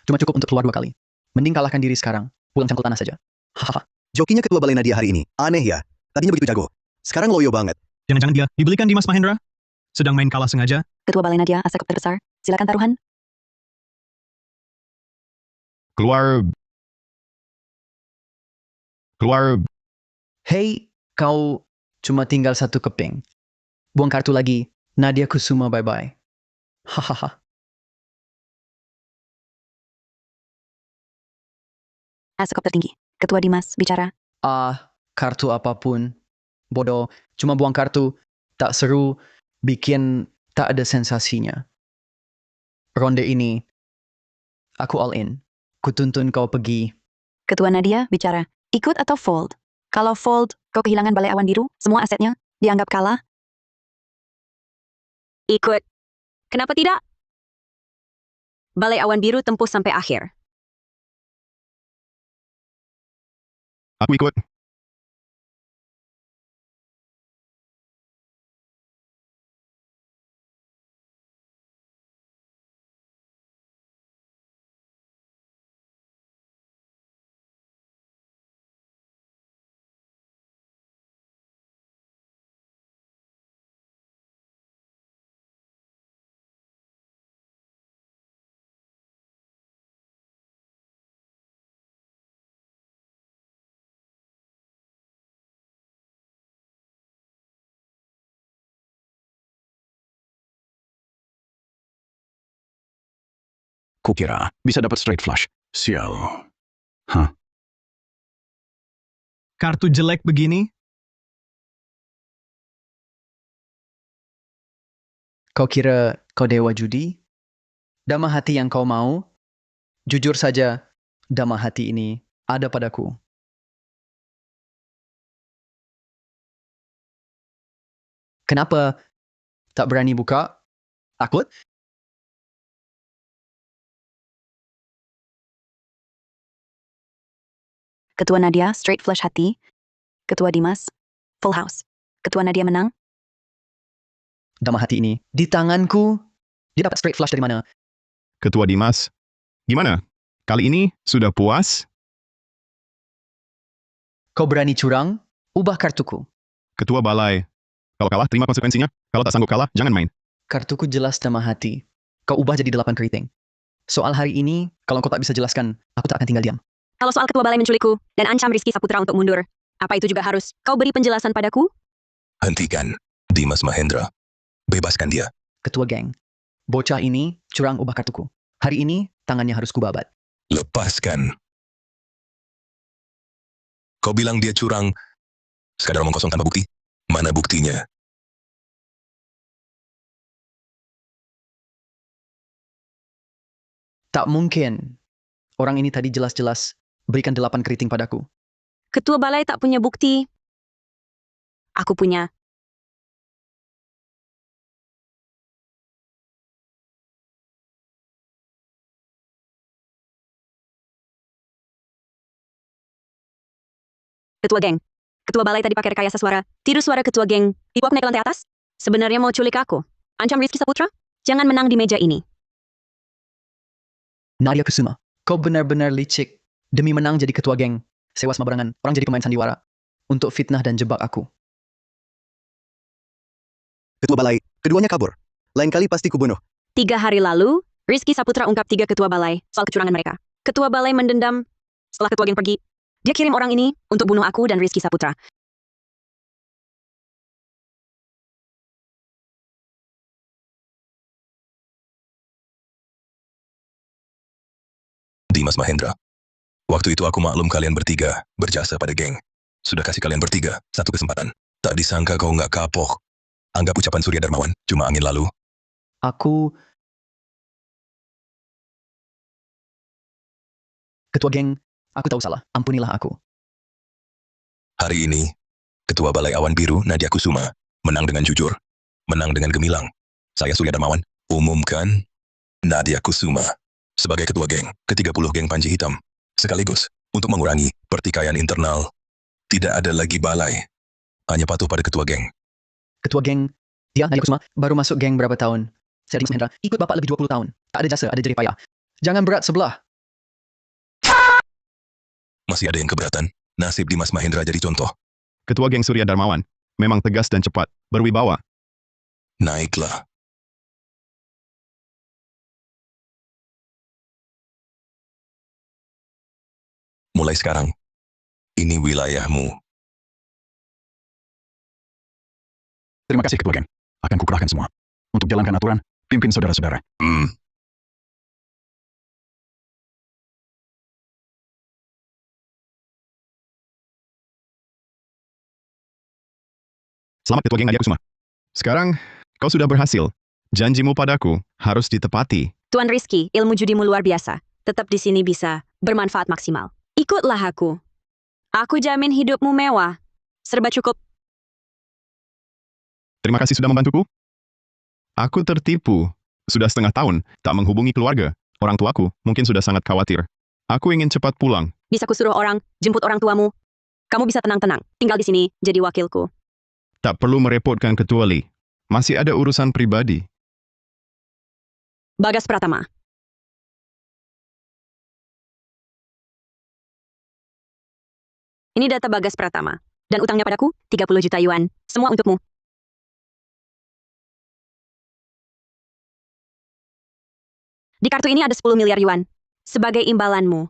S8: Cuma cukup untuk keluar 2 kali. Mending kalahkan diri sekarang. Pulang cangkul tanah saja. Hahaha.
S2: Jokinya ketua balai Nadia hari ini. Aneh ya. Tadinya begitu jago. Sekarang loyo banget.
S6: Jangan-jangan dia dibelikan Dimas Mahendra? Sedang main kalah sengaja?
S11: Ketua Balai Nadia, aset terbesar. Silakan taruhan.
S3: Keluar.
S8: Hei, kau cuma tinggal 1 keping. Buang kartu lagi. Nadia Kusuma bye-bye. Hahaha.
S11: Aset tertinggi. Ketua Dimas, bicara.
S8: Kartu apapun. Bodoh, cuma buang kartu. Tak seru, bikin tak ada sensasinya. Ronde ini, aku all in. Kutuntun kau pergi.
S11: Ketua Nadia, bicara. Ikut atau fold? Kalau fold, kau kehilangan Balai Awan Biru, semua asetnya, dianggap kalah.
S1: Ikut. Kenapa tidak? Balai Awan Biru tempuh sampai akhir.
S3: Aku ikut.
S9: Kukira bisa dapat straight flush. Sial.
S6: Kartu jelek begini?
S8: Kau kira kau dewa judi? Dama hati yang kau mau? Jujur saja, dama hati ini ada padaku. Kenapa tak berani buka? Takut?
S11: Ketua Nadia, straight flush hati. Ketua Dimas, full house. Ketua Nadia menang.
S8: Dama hati ini di tanganku. Dia dapat straight flush dari mana?
S3: Ketua Dimas. Gimana? Kali ini sudah puas?
S8: Kau berani curang? Ubah kartuku.
S3: Ketua Balai. Kalau kalah, terima konsekuensinya. Kalau tak sanggup kalah, jangan main.
S8: Kartuku jelas dama hati. Kau ubah jadi 8 keriting. Soal hari ini, kalau kau tak bisa jelaskan, aku tak akan tinggal diam.
S1: Kalau soal Ketua Balai menculikku dan ancam Rizky Saputra untuk mundur, apa itu juga harus kau beri penjelasan padaku?
S10: Hentikan. Dimas Mahendra. Bebaskan dia.
S8: Ketua geng. Bocah ini curang ubah kartuku. Hari ini, tangannya harus kubabat.
S10: Lepaskan. Kau bilang dia curang. Sekadar omong kosong tanpa bukti. Mana buktinya?
S8: Tak mungkin. Orang ini tadi jelas-jelas berikan 8 keriting padaku.
S1: Ketua Balai tak punya bukti. Aku punya. Ketua geng. Ketua Balai tadi pakai rekayasa suara. Tiru suara ketua geng. Dibawa naik ke lantai atas. Sebenarnya mau culik aku. Ancam Rizky Saputra? Jangan menang di meja ini.
S8: Nadia Kusuma, kau benar-benar licik. Demi menang jadi ketua geng. Sewa sama barangan, orang jadi pemain sandiwara. Untuk fitnah dan jebak aku.
S2: Ketua balai, keduanya kabur. Lain kali pasti kubunuh.
S1: 3 hari lalu, Rizky Saputra ungkap 3 ketua balai soal kecurangan mereka. Ketua balai mendendam. Setelah ketua geng pergi, dia kirim orang ini untuk bunuh aku dan Rizky Saputra.
S10: Dimas Mahendra. Waktu itu aku maklum kalian bertiga berjasa pada geng. Sudah kasih kalian bertiga satu kesempatan. Tak disangka kau nggak kapok. Anggap ucapan Surya Darmawan cuma angin lalu.
S8: Aku... Ketua geng, aku tahu salah. Ampunilah aku.
S10: Hari ini, Ketua Balai Awan Biru Nadia Kusuma menang dengan jujur, menang dengan gemilang. Saya Surya Darmawan umumkan Nadia Kusuma sebagai Ketua Geng ke-30 Geng Panji Hitam. Sekaligus, untuk mengurangi pertikaian internal, tidak ada lagi balai. Hanya patuh pada Ketua Geng.
S8: Ketua geng, dia Nadia Kusuma, baru masuk geng berapa tahun? Saya Dimas Mahendra, ikut bapak lebih 20 tahun. Tak ada jasa, ada jerih payah. Jangan berat sebelah.
S10: Masih ada yang keberatan? Nasib Dimas Mahendra jadi contoh.
S3: Ketua geng Surya Darmawan memang tegas dan cepat, berwibawa.
S10: Naiklah. Mulai sekarang, ini wilayahmu.
S9: Terima kasih Ketua Geng. Akan kukerahkan semua. Untuk jalankan aturan, pimpin saudara-saudara.
S3: Selamat Ketua geng Nadia Kusuma. Sekarang, kau sudah berhasil. Janjimu padaku harus ditepati.
S1: Tuan Rizky, ilmu judimu luar biasa. Tetap di sini bisa bermanfaat maksimal. Ikutlah aku. Aku jamin hidupmu mewah. Serba cukup.
S3: Terima kasih sudah membantuku. Aku tertipu. Sudah setengah tahun tak menghubungi keluarga. Orang tuaku mungkin sudah sangat khawatir. Aku ingin cepat pulang.
S1: Bisa kusuruh orang, jemput orang tuamu. Kamu bisa tenang-tenang. Tinggal di sini, jadi wakilku.
S3: Tak perlu merepotkan Ketua Lee. Masih ada urusan pribadi.
S1: Bagas Pratama. Ini data Bagas Pratama. Dan utangnya padaku, 30 juta yuan. Semua untukmu. Di kartu ini ada 10 miliar yuan. Sebagai imbalanmu.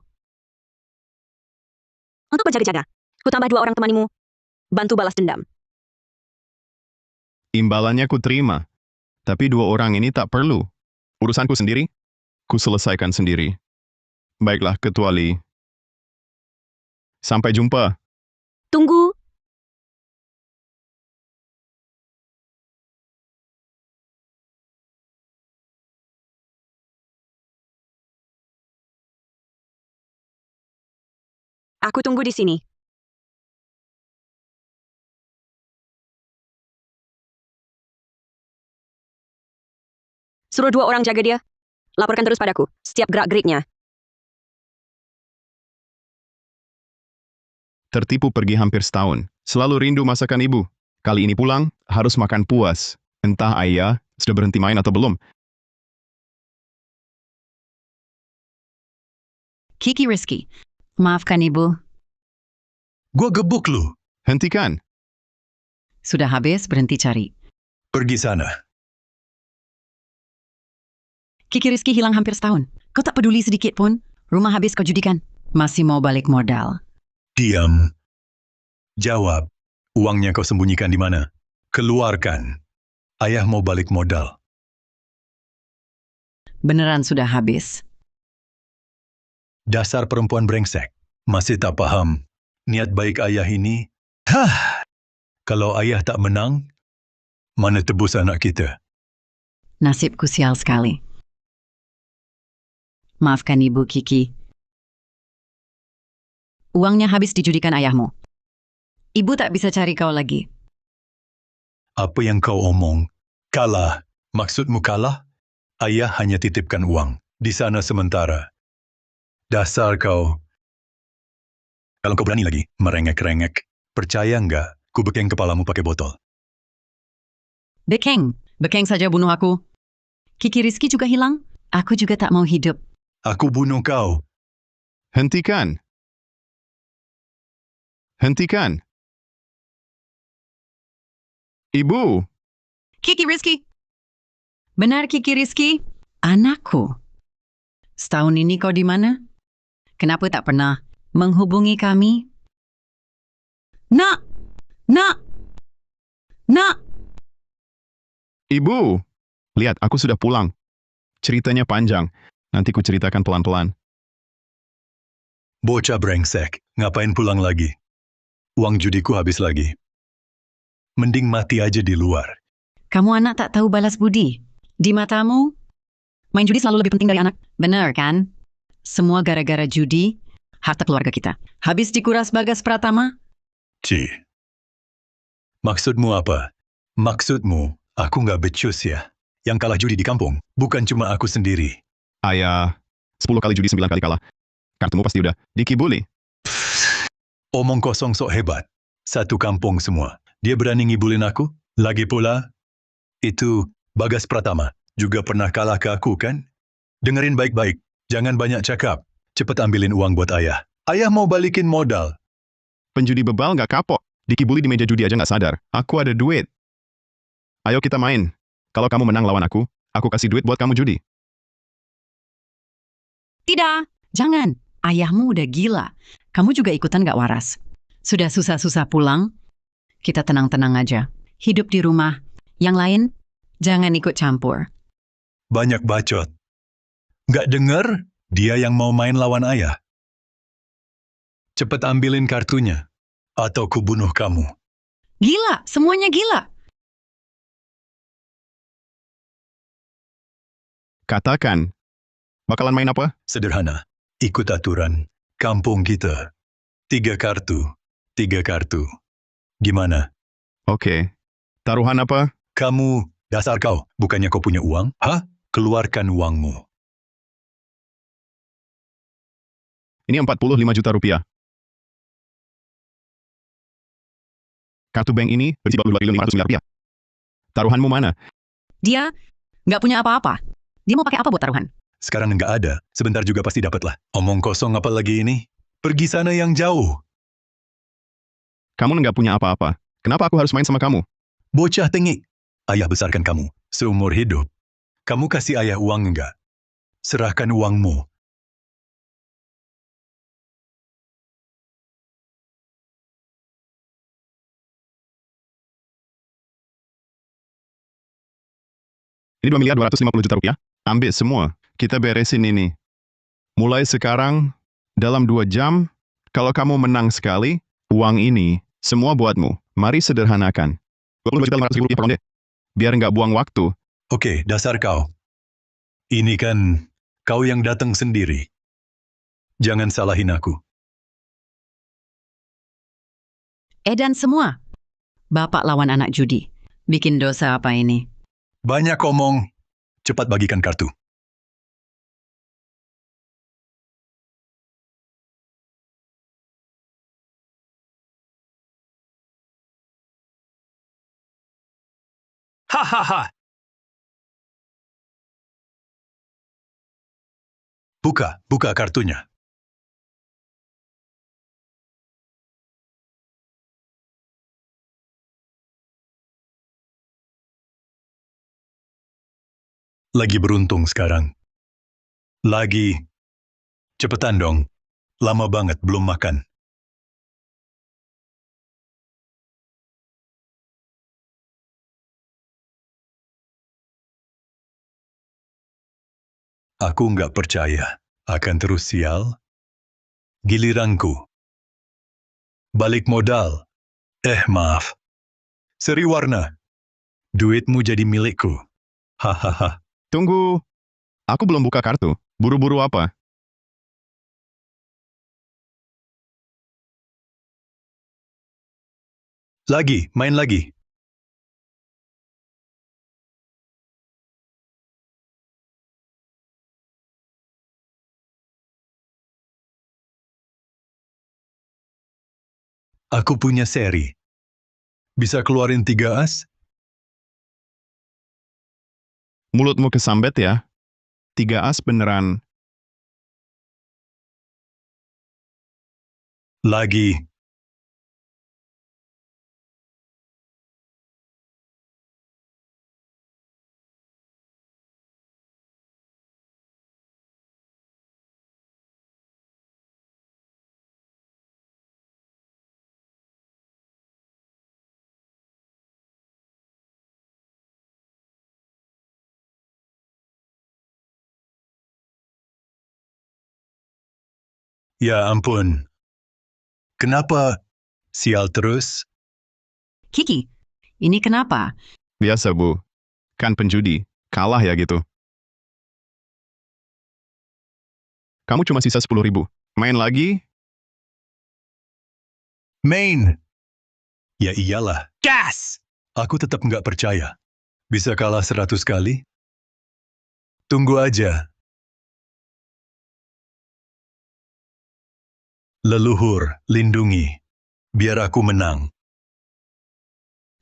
S1: Untuk berjaga-jaga, ku tambah 2 orang temanimu. Bantu balas dendam.
S3: Imbalannya ku terima. Tapi 2 orang ini tak perlu. Urusanku sendiri, ku selesaikan sendiri. Baiklah, Ketua Lee. Sampai jumpa.
S1: Tunggu. Aku tunggu di sini. Suruh 2 orang jaga dia. Laporkan terus padaku, setiap gerak-geriknya.
S3: Tertipu pergi hampir setahun. Selalu rindu masakan ibu. Kali ini pulang, harus makan puas. Entah ayah sudah berhenti main atau belum.
S12: Kiki Rizky. Maafkan ibu.
S13: Gua gebuk lu.
S3: Hentikan.
S12: Sudah habis, berhenti cari.
S13: Pergi sana.
S12: Kiki Rizky hilang hampir setahun. Kau tak peduli sedikit pun. Rumah habis kau judikan. Masih mau balik modal.
S13: Diam. Jawab. Uangnya kau sembunyikan di mana? Keluarkan. Ayah mau balik modal.
S12: Beneran sudah habis.
S13: Dasar perempuan brengsek. Masih tak paham. Niat baik ayah ini. Kalau ayah tak menang, mana tebus anak kita?
S12: Nasibku sial sekali. Maafkan ibu Kiki. Uangnya habis dijudikan ayahmu. Ibu tak bisa cari kau lagi.
S13: Apa yang kau omong? Kalah. Maksudmu kalah? Ayah hanya titipkan uang. Di sana sementara. Dasar kau. Kalau kau berani lagi merengek-rengek, percaya nggak, ku bekeng kepalamu pakai botol.
S12: Bekeng. Bekeng saja bunuh aku. Kiki Rizky juga hilang. Aku juga tak mau hidup.
S13: Aku bunuh kau.
S3: Hentikan. Hentikan. Ibu.
S12: Kiki Rizky. Benar Kiki Rizky? Anakku. Setahun ini kau di mana? Kenapa tak pernah menghubungi kami? Nak! Nak! Nak!
S3: Ibu. Lihat, aku sudah pulang. Ceritanya panjang. Nanti ku ceritakan pelan-pelan.
S13: Bocah brengsek, ngapain pulang lagi? Uang judiku habis lagi. Mending mati aja di luar.
S12: Kamu anak tak tahu balas budi. Di matamu, main judi selalu lebih penting dari anak. Benar kan? Semua gara-gara judi, harta keluarga kita. Habis dikuras Bagas Pratama?
S13: Ci. Maksudmu apa? Maksudmu, aku nggak becus ya? Yang kalah judi di kampung, bukan cuma aku sendiri.
S3: Ayah, 10 kali judi 9 kali kalah. Kartumu pasti udah dikibuli.
S13: Omong kosong sok hebat. Satu kampung semua. Dia berani ngibulin aku? Lagi pula, itu Bagas Pratama juga pernah kalah ke aku kan? Dengerin baik-baik. Jangan banyak cakap. Cepet ambilin uang buat ayah. Ayah mau balikin modal.
S3: Penjudi bebal nggak kapok. Dikibuli di meja judi aja nggak sadar. Aku ada duit. Ayo kita main. Kalau kamu menang lawan aku kasih duit buat kamu judi.
S12: Tidak, jangan. Ayahmu udah gila. Kamu juga ikutan gak waras. Sudah susah-susah pulang, kita tenang-tenang aja. Hidup di rumah. Yang lain, jangan ikut campur.
S13: Banyak bacot. Nggak denger? Dia yang mau main lawan ayah. Cepet ambilin kartunya. Atau kubunuh kamu.
S12: Gila, semuanya gila.
S3: Katakan, bakalan main apa?
S13: Sederhana. Ikut aturan. Kampung kita. 3 kartu. 3 kartu. Gimana?
S3: Oke. Taruhan apa?
S13: Kamu, dasar kau, bukannya kau punya uang? Hah? Keluarkan uangmu.
S3: Ini 45 juta rupiah. Kartu bank ini berisi 22.500 miliar rupiah. Taruhanmu mana?
S12: Dia nggak punya apa-apa. Dia mau pakai apa buat taruhan?
S13: Sekarang nggak ada. Sebentar juga pasti dapatlah. Omong kosong apa lagi ini? Pergi sana yang jauh.
S3: Kamu nggak punya apa-apa. Kenapa aku harus main sama kamu?
S13: Bocah tengik. Ayah besarkan kamu. Seumur hidup. Kamu kasih ayah uang enggak? Serahkan uangmu.
S3: Ini 2.250.000.000 rupiah. Ambil semua. Kita beresin ini. Mulai sekarang, dalam 2 jam, kalau kamu menang sekali, uang ini semua buatmu. Mari sederhanakan. 22.500.000 rupiah per ronde. Biar nggak buang waktu.
S13: Oke, dasar kau. Ini kan kau yang datang sendiri. Jangan salahin aku.
S12: Dan semua. Bapak lawan anak judi. Bikin dosa apa ini?
S13: Banyak omong. Cepat bagikan kartu. Hahaha. Buka kartunya. Lagi beruntung sekarang. Lagi. Cepetan dong. Lama banget belum makan. Aku nggak percaya. Akan terus sial. Giliranku. Balik modal. Maaf. Seri warna. Duitmu jadi milikku. Hahaha.
S3: Tunggu. Aku belum buka kartu. Buru-buru apa?
S13: Main lagi. Aku punya seri. Bisa keluarin 3 as?
S3: Mulutmu kesambet ya. 3 as beneran.
S13: Lagi. Ya ampun. Kenapa sial terus?
S12: Kiki, ini kenapa?
S3: Biasa, Bu. Kan penjudi. Kalah ya gitu. Kamu cuma sisa 10.000. Main lagi?
S13: Main. Ya iyalah. Gas! Aku tetap nggak percaya. Bisa kalah 100 kali? Tunggu aja. Leluhur, lindungi. Biar aku menang.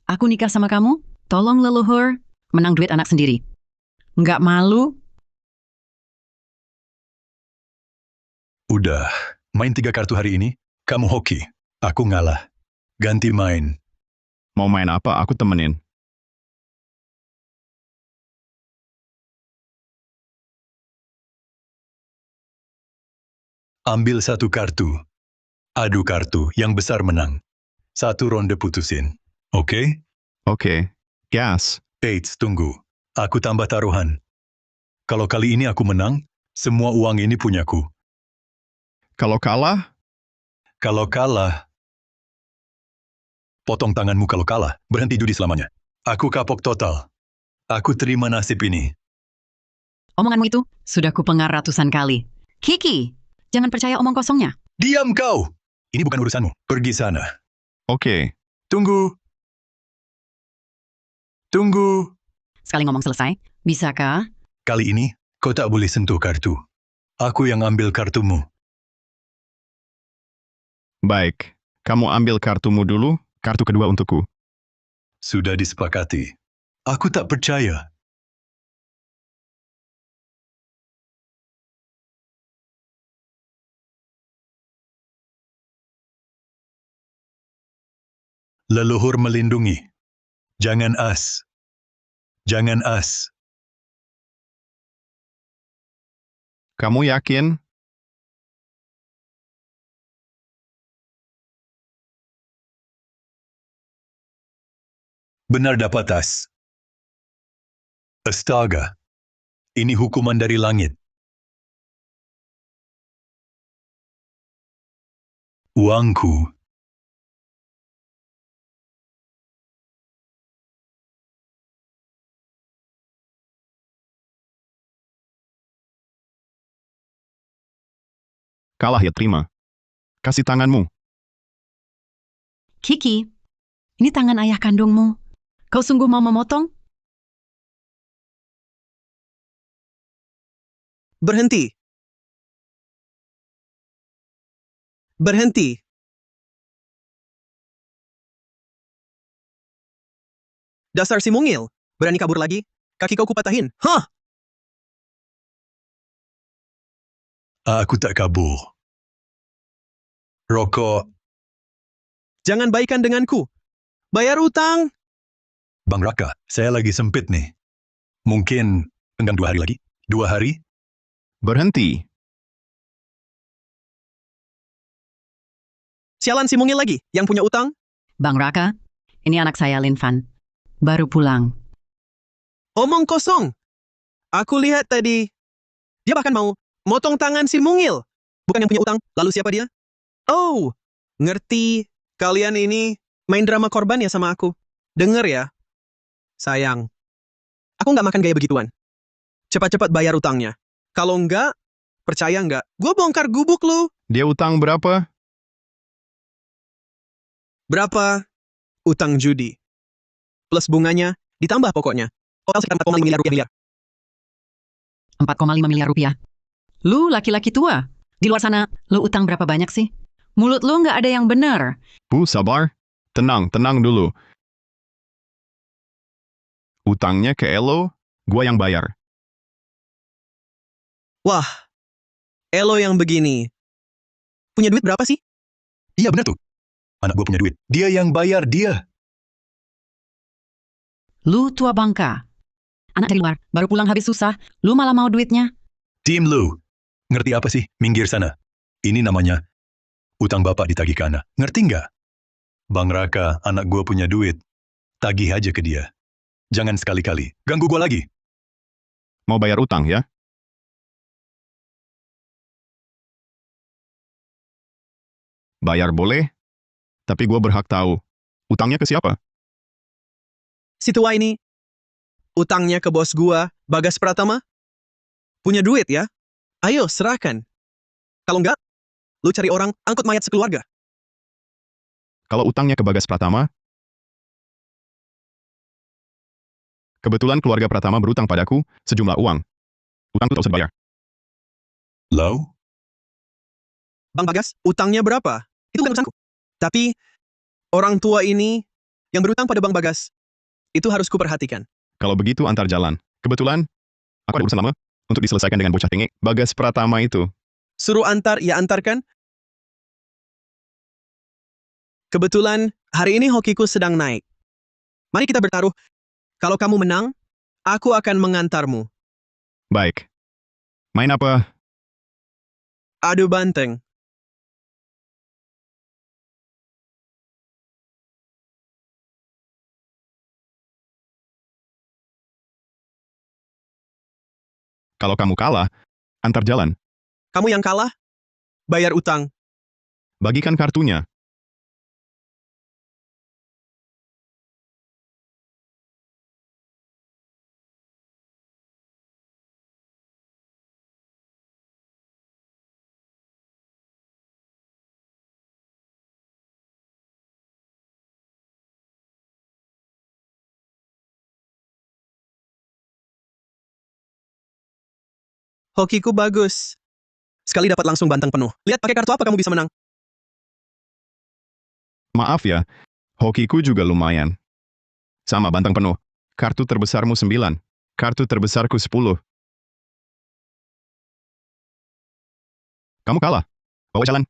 S12: Aku nikah sama kamu? Tolong leluhur, menang duit anak sendiri. Nggak malu?
S13: Udah, main 3 kartu hari ini. Kamu hoki. Aku ngalah. Ganti main.
S3: Mau main apa? Aku temenin.
S13: Ambil 1 kartu. Adu kartu, yang besar menang. 1 ronde putusin. Oke?
S3: Oke. Gas.
S13: Eits, tunggu. Aku tambah taruhan. Kalau kali ini aku menang, semua uang ini punyaku.
S3: Kalau kalah,
S13: Kalau kalah, potong tanganmu kalau kalah, berhenti judi selamanya. Aku kapok total. Aku terima nasib ini.
S12: Omonganmu itu sudah kupengar ratusan kali. Kiki, jangan percaya omong kosongnya.
S13: Diam kau! Ini bukan urusanmu. Pergi sana.
S3: oke.
S13: Tunggu. Tunggu.
S12: Sekali ngomong selesai, bisakah?
S13: Kali ini, kau tak boleh sentuh kartu. Aku yang ambil kartumu.
S3: Baik. Kamu ambil kartumu dulu, kartu kedua untukku.
S13: Sudah disepakati. Aku tak percaya. Leluhur melindungi. Jangan as. Jangan as.
S3: Kamu yakin?
S13: Benar dapat as. Astaga. Ini hukuman dari langit. Uangku.
S3: Kalah ya terima. Kasih tanganmu.
S12: Kiki, ini tangan ayah kandungmu. Kau sungguh mau memotong?
S7: Berhenti. Berhenti. Dasar si mungil. Berani kabur lagi? Kaki kau kupatahin. Hah!
S13: Aku tak kabur. Rokok.
S7: Jangan baikan denganku. Bayar utang.
S13: Bang Raka, saya lagi sempit nih. Mungkin enggan 2 hari lagi? 2 hari?
S3: Berhenti.
S7: Sialan si mungil lagi, yang punya utang.
S12: Bang Raka, ini anak saya Linvan. Baru pulang.
S7: Omong kosong. Aku lihat tadi. Dia bahkan mau motong tangan si mungil. Bukan yang punya utang. Lalu siapa dia? Oh, ngerti. Kalian ini main drama korban ya sama aku. Dengar ya. Sayang. Aku nggak makan gaya begituan. Cepat-cepat bayar utangnya. Kalau enggak, percaya nggak? Gue bongkar gubuk lu.
S3: Dia utang berapa?
S7: Berapa? Utang judi. Plus bunganya, ditambah pokoknya. Total sekitar 4,5 miliar rupiah.
S12: 4,5 miliar rupiah. Lu laki-laki tua. Di luar sana, lu utang berapa banyak sih? Mulut lu nggak ada yang benar.
S3: Bu, sabar. Tenang, tenang dulu. Utangnya ke Elo, gua yang bayar.
S7: Wah, Elo yang begini. Punya duit berapa sih?
S13: Iya benar tuh. Anak gue punya duit. Dia yang bayar, dia.
S12: Lu tua bangka. Anak dari luar, baru pulang habis susah. Lu malah mau duitnya.
S13: Tim lu. Ngerti apa sih? Minggir sana. Ini namanya utang bapak ditagih ke anak. Ngerti nggak? Bang Raka, anak gue punya duit. Tagih aja ke dia. Jangan sekali-kali. Ganggu gue lagi.
S3: Mau bayar utang ya? Bayar boleh, tapi gue berhak tahu. Utangnya ke siapa?
S7: Si tua ini, utangnya ke bos gua, Bagas Pratama. Punya duit ya? Ayo, serahkan. Kalau enggak, lu cari orang, angkut mayat sekeluarga.
S3: Kalau utangnya ke Bagas Pratama, kebetulan keluarga Pratama berutang padaku sejumlah uang. Utang itu tak usah dibayar.
S13: Lau?
S7: Bang Bagas, utangnya berapa? Itu bukan urusanku. Tapi, orang tua ini yang berutang pada Bang Bagas, itu harus kuperhatikan.
S3: Kalau begitu antar jalan. Kebetulan, aku ada urusan lama untuk diselesaikan dengan bocah tengek Bagas Pratama itu.
S7: Suruh antar, ya antarkan. Kebetulan, hari ini hokiku sedang naik. Mari kita bertaruh. Kalau kamu menang, aku akan mengantarmu.
S3: Baik. Main apa?
S7: Adu banteng.
S3: Kalau kamu kalah, antar jalan.
S7: Kamu yang kalah, bayar utang.
S3: Bagikan kartunya.
S7: Hokiku bagus. Sekali dapat langsung banteng penuh. Lihat pakai kartu apa kamu bisa menang.
S3: Maaf ya, hokiku juga lumayan. Sama banteng penuh. Kartu terbesarmu 9. Kartu terbesarku 10. Kamu kalah. Bawa jalan.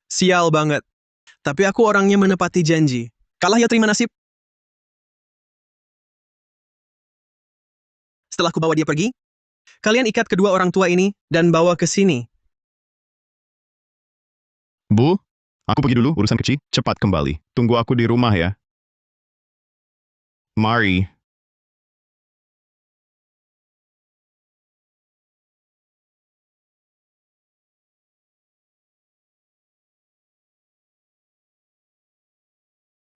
S7: Sial banget. Tapi aku orangnya menepati janji. Kalah ya terima nasib. Setelah ku bawa dia pergi, kalian ikat kedua orang tua ini dan bawa ke sini.
S3: Bu, aku pergi dulu, urusan kecil. Cepat kembali. Tunggu aku di rumah ya. Mari.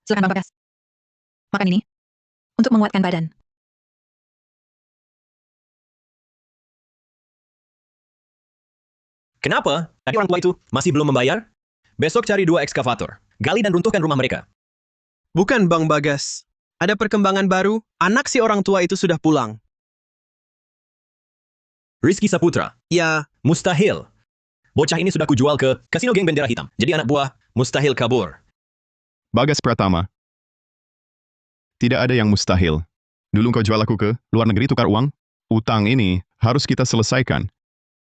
S5: Silakan Bang Bagas. Makan ini untuk menguatkan badan.
S4: Kenapa? Tadi orang tua itu masih belum membayar? Besok cari 2 ekskavator. Gali dan runtuhkan rumah mereka.
S7: Bukan Bang Bagas. Ada perkembangan baru, anak si orang tua itu sudah pulang.
S4: Rizky Saputra.
S7: Ya,
S4: Mustahil. Bocah ini sudah kujual ke kasino geng bendera hitam. Jadi anak buah mustahil kabur.
S3: Bagas Pratama. Tidak ada yang mustahil. Dulu kau jual aku ke luar negeri tukar uang. Utang ini harus kita selesaikan.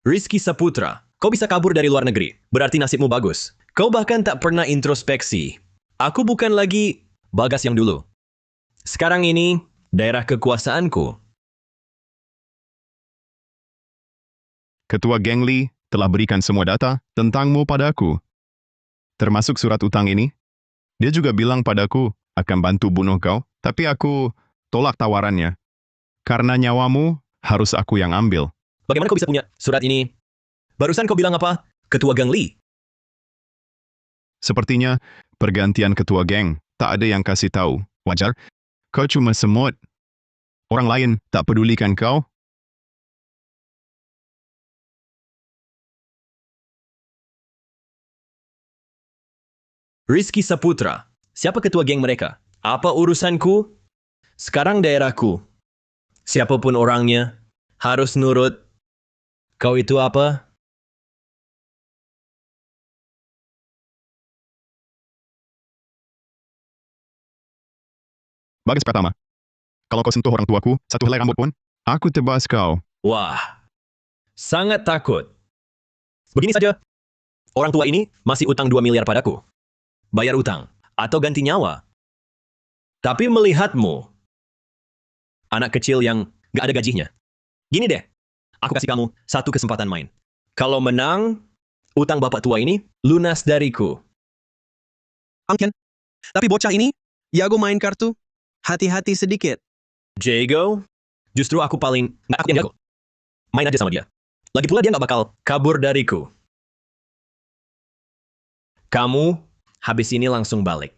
S4: Rizky Saputra. Kau bisa kabur dari luar negeri. Berarti nasibmu bagus. Kau bahkan tak pernah introspeksi. Aku bukan lagi Bagas yang dulu. Sekarang ini daerah kekuasaanku.
S3: Ketua geng Lee telah berikan semua data tentangmu padaku. Termasuk surat utang ini. Dia juga bilang padaku akan bantu bunuh kau, tapi aku tolak tawarannya. Karena nyawamu harus aku yang ambil.
S4: Bagaimana kau bisa punya surat ini? Barusan kau bilang apa? Ketua geng Lee.
S3: Sepertinya pergantian ketua geng, tak ada yang kasih tahu. Wajar? Kau cuma semut. Orang lain tak pedulikan kau?
S4: Rizky Saputra. Siapa ketua geng mereka? Apa urusanku? Sekarang daerahku. Siapapun orangnya, harus nurut. Kau itu apa?
S3: Bagas Pratama. Kalau kau sentuh orang tuaku, satu helai rambut pun, aku tebas kau.
S4: Wah, sangat takut. Begini saja, orang tua ini masih utang 2 miliar padaku. Bayar utang, atau ganti nyawa. Tapi melihatmu, anak kecil yang gak ada gajinya. Gini deh, aku kasih kamu satu kesempatan main. Kalau menang, utang bapak tua ini lunas dariku.
S7: Angken. Tapi bocah ini, jago main kartu. Hati-hati sedikit.
S4: Jago, justru aku paling gak aku yang jago. Main aja sama dia. Lagi pula dia gak bakal kabur dariku. Kamu habis ini langsung balik.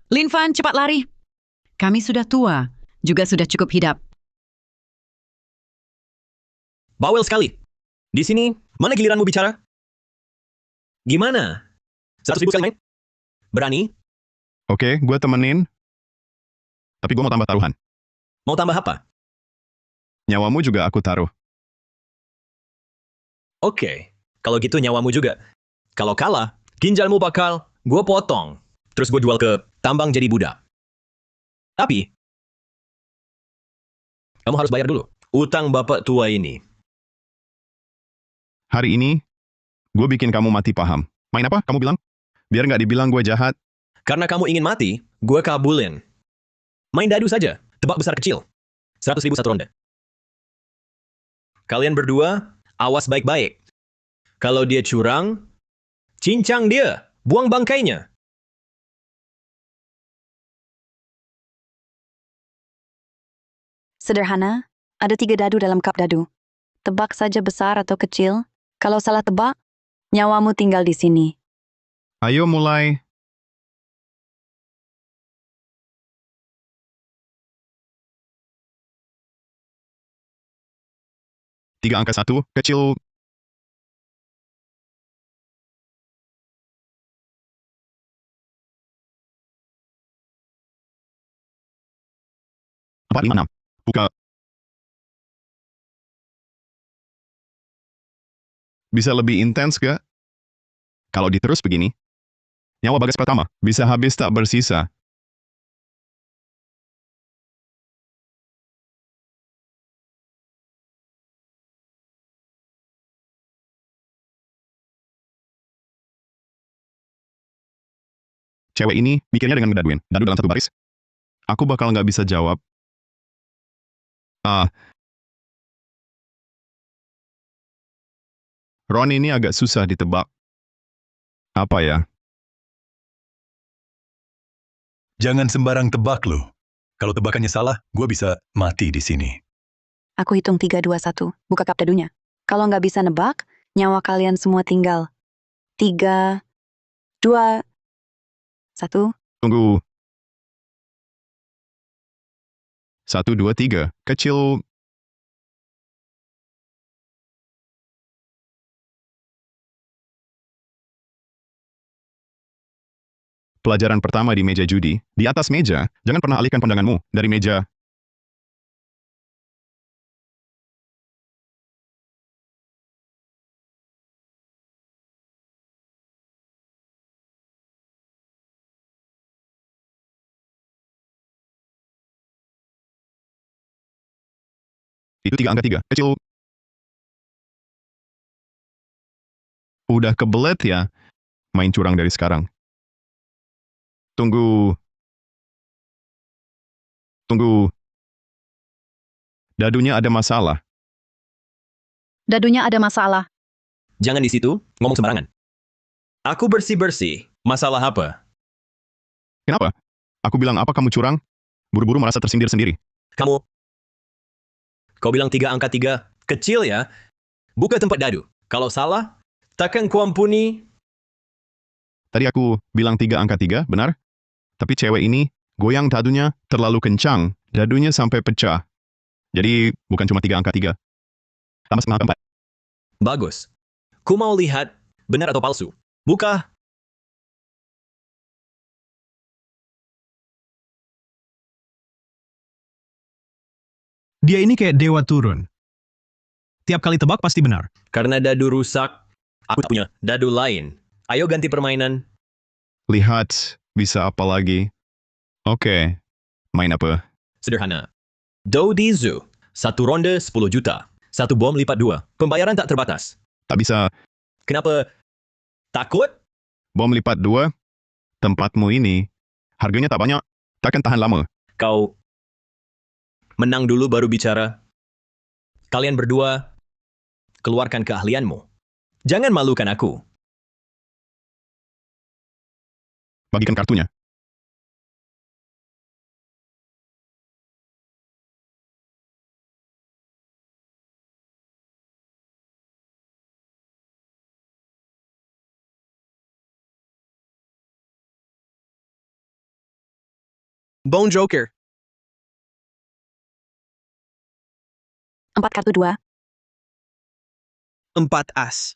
S12: Lin Fan, cepat lari. Kami sudah tua, juga sudah cukup hidup.
S4: Bawel sekali. Di sini, mana giliranmu bicara? Gimana? 100.000 sekali main? Berani?
S3: Oke, gue temenin. Tapi gue mau tambah taruhan.
S4: Mau tambah apa?
S3: Nyawamu juga aku taruh.
S4: Oke, kalau gitu nyawamu juga. Kalau kalah, ginjalmu bakal gue potong. Terus gue jual ke tambang jadi budak. Tapi, kamu harus bayar dulu. Utang bapak tua ini.
S3: Hari ini, gue bikin kamu mati paham. Main apa? Kamu bilang? Biar nggak dibilang gue jahat.
S4: Karena kamu ingin mati, gue kabulin. Main dadu saja. Tebak besar kecil. 100.000 satu ronde. Kalian berdua, awas baik-baik. Kalau dia curang, cincang dia. Buang bangkainya.
S11: Sederhana, ada 3 dadu dalam kap dadu. Tebak saja besar atau kecil. Kalau salah tebak, nyawamu tinggal di sini.
S3: Ayo mulai. Tiga angka satu, kecil. Empat, lima, enam. Buka. Bisa lebih intens gak? Kalau diterus begini, nyawa Bagas pertama bisa habis tak bersisa. Cewek ini mikirnya dengan ngedaduin. Dadu dalam satu baris. Aku bakal nggak bisa jawab. Ah. Ron ini agak susah ditebak. Apa ya?
S13: Jangan sembarang tebak loh. Kalau tebakannya salah, gue bisa mati di sini.
S11: Aku hitung 3, 2, 1. Buka kap dadunya. Kalau nggak bisa nebak, nyawa kalian semua tinggal. 3, 2, 1.
S3: Tunggu. 1, 2, 3. Kecil. Pelajaran pertama di meja judi. Di atas meja, jangan pernah alihkan pandanganmu dari meja. Itu tiga angka tiga. Kecil. Udah kebelet ya? Main curang dari sekarang. Tunggu. Tunggu. Dadunya ada masalah.
S11: Dadunya ada masalah.
S4: Jangan di situ, ngomong sembarangan. Aku bersih-bersih. Masalah apa?
S3: Kenapa? Aku bilang apa kamu curang? Buru-buru merasa tersindir sendiri.
S4: Kau bilang 3 angka 3. Kecil ya? Buka tempat dadu. Kalau salah, takkan kuampuni.
S3: Tadi aku bilang 3 angka 3, benar? Tapi cewek ini, goyang dadunya terlalu kencang. Dadunya sampai pecah. Jadi, bukan cuma 3 angka 3. Tambah setengah angka 4.
S4: Bagus. Ku mau lihat benar atau palsu. Buka.
S6: Dia ini kayak dewa turun. Tiap kali tebak pasti benar.
S4: Karena dadu rusak, aku punya dadu lain. Ayo ganti permainan.
S3: Lihat, bisa apa lagi? Oke, main apa?
S4: Sederhana. Do di zoo. 1 ronde 10 juta. 1 bom lipat 2. Pembayaran tak terbatas.
S3: Tak bisa.
S4: Kenapa? Takut?
S3: Bom lipat 2. Tempatmu ini, harganya tak banyak. Takkan tahan lama.
S4: Kau menang dulu baru bicara. Kalian berdua, keluarkan keahlianmu. Jangan malukan aku.
S3: Bagikan kartunya.
S7: Bone Joker.
S11: 4 kartu 2.
S7: 4 as.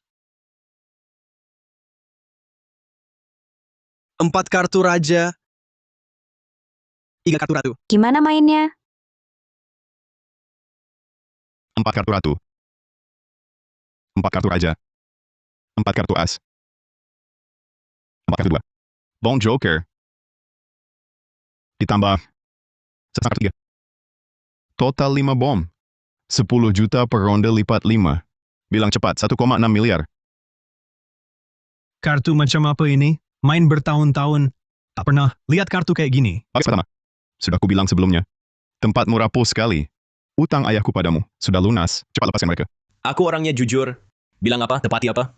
S7: 4 kartu raja. 3 kartu ratu.
S11: Gimana mainnya?
S3: 4 kartu ratu. 4 kartu raja. 4 kartu as. 4 kartu 2. Bone Joker. Ditambah setengah kartu 3. Total 5 bom. 10 juta per ronde lipat 5. Bilang cepat, 1,6 miliar.
S6: Kartu macam apa ini? Main bertahun-tahun. Tak pernah lihat kartu kayak gini.
S3: Bagus pertama. Sudah kubilang sebelumnya. Tempatmu rapuh sekali. Utang ayahku padamu. Sudah lunas. Cepat lepaskan mereka.
S4: Aku orangnya jujur. Bilang apa, tepati apa.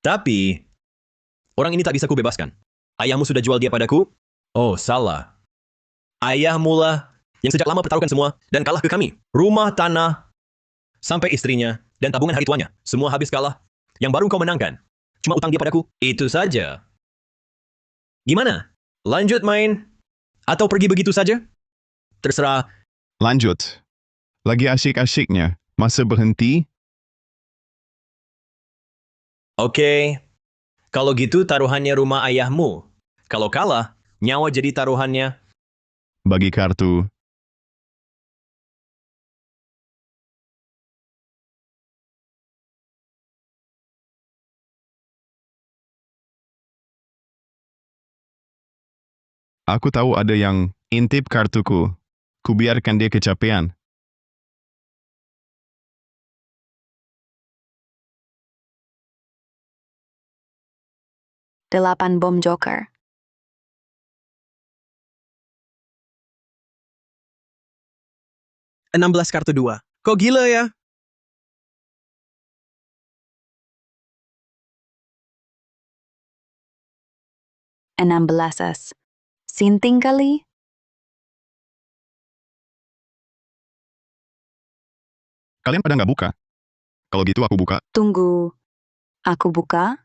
S4: Tapi, orang ini tak bisa kubebaskan. Ayahmu sudah jual dia padaku? Oh, salah. Ayahmu lah yang sejak lama pertaruhkan semua dan kalah ke kami. Rumah, tanah, sampai istrinya, dan tabungan hari tuanya. Semua habis kalah. Yang baru kau menangkan. Cuma utang dia padaku. Itu saja. Gimana? Lanjut main? Atau pergi begitu saja? Terserah.
S3: Lanjut. Lagi asyik-asyiknya. Masa berhenti?
S4: Oke. Kalau gitu taruhannya rumah ayahmu. Kalau kalah, nyawa jadi taruhannya.
S3: Bagi kartu. Aku tahu ada yang intip kartuku. Kubiarkan dia kecapean.
S11: Delapan bom Joker.
S7: 16 kartu 2. Kok gila ya?
S11: Enam belas. Sinting kali?
S3: Kalian pada nggak buka? Kalau gitu aku buka.
S11: Tunggu. Aku buka.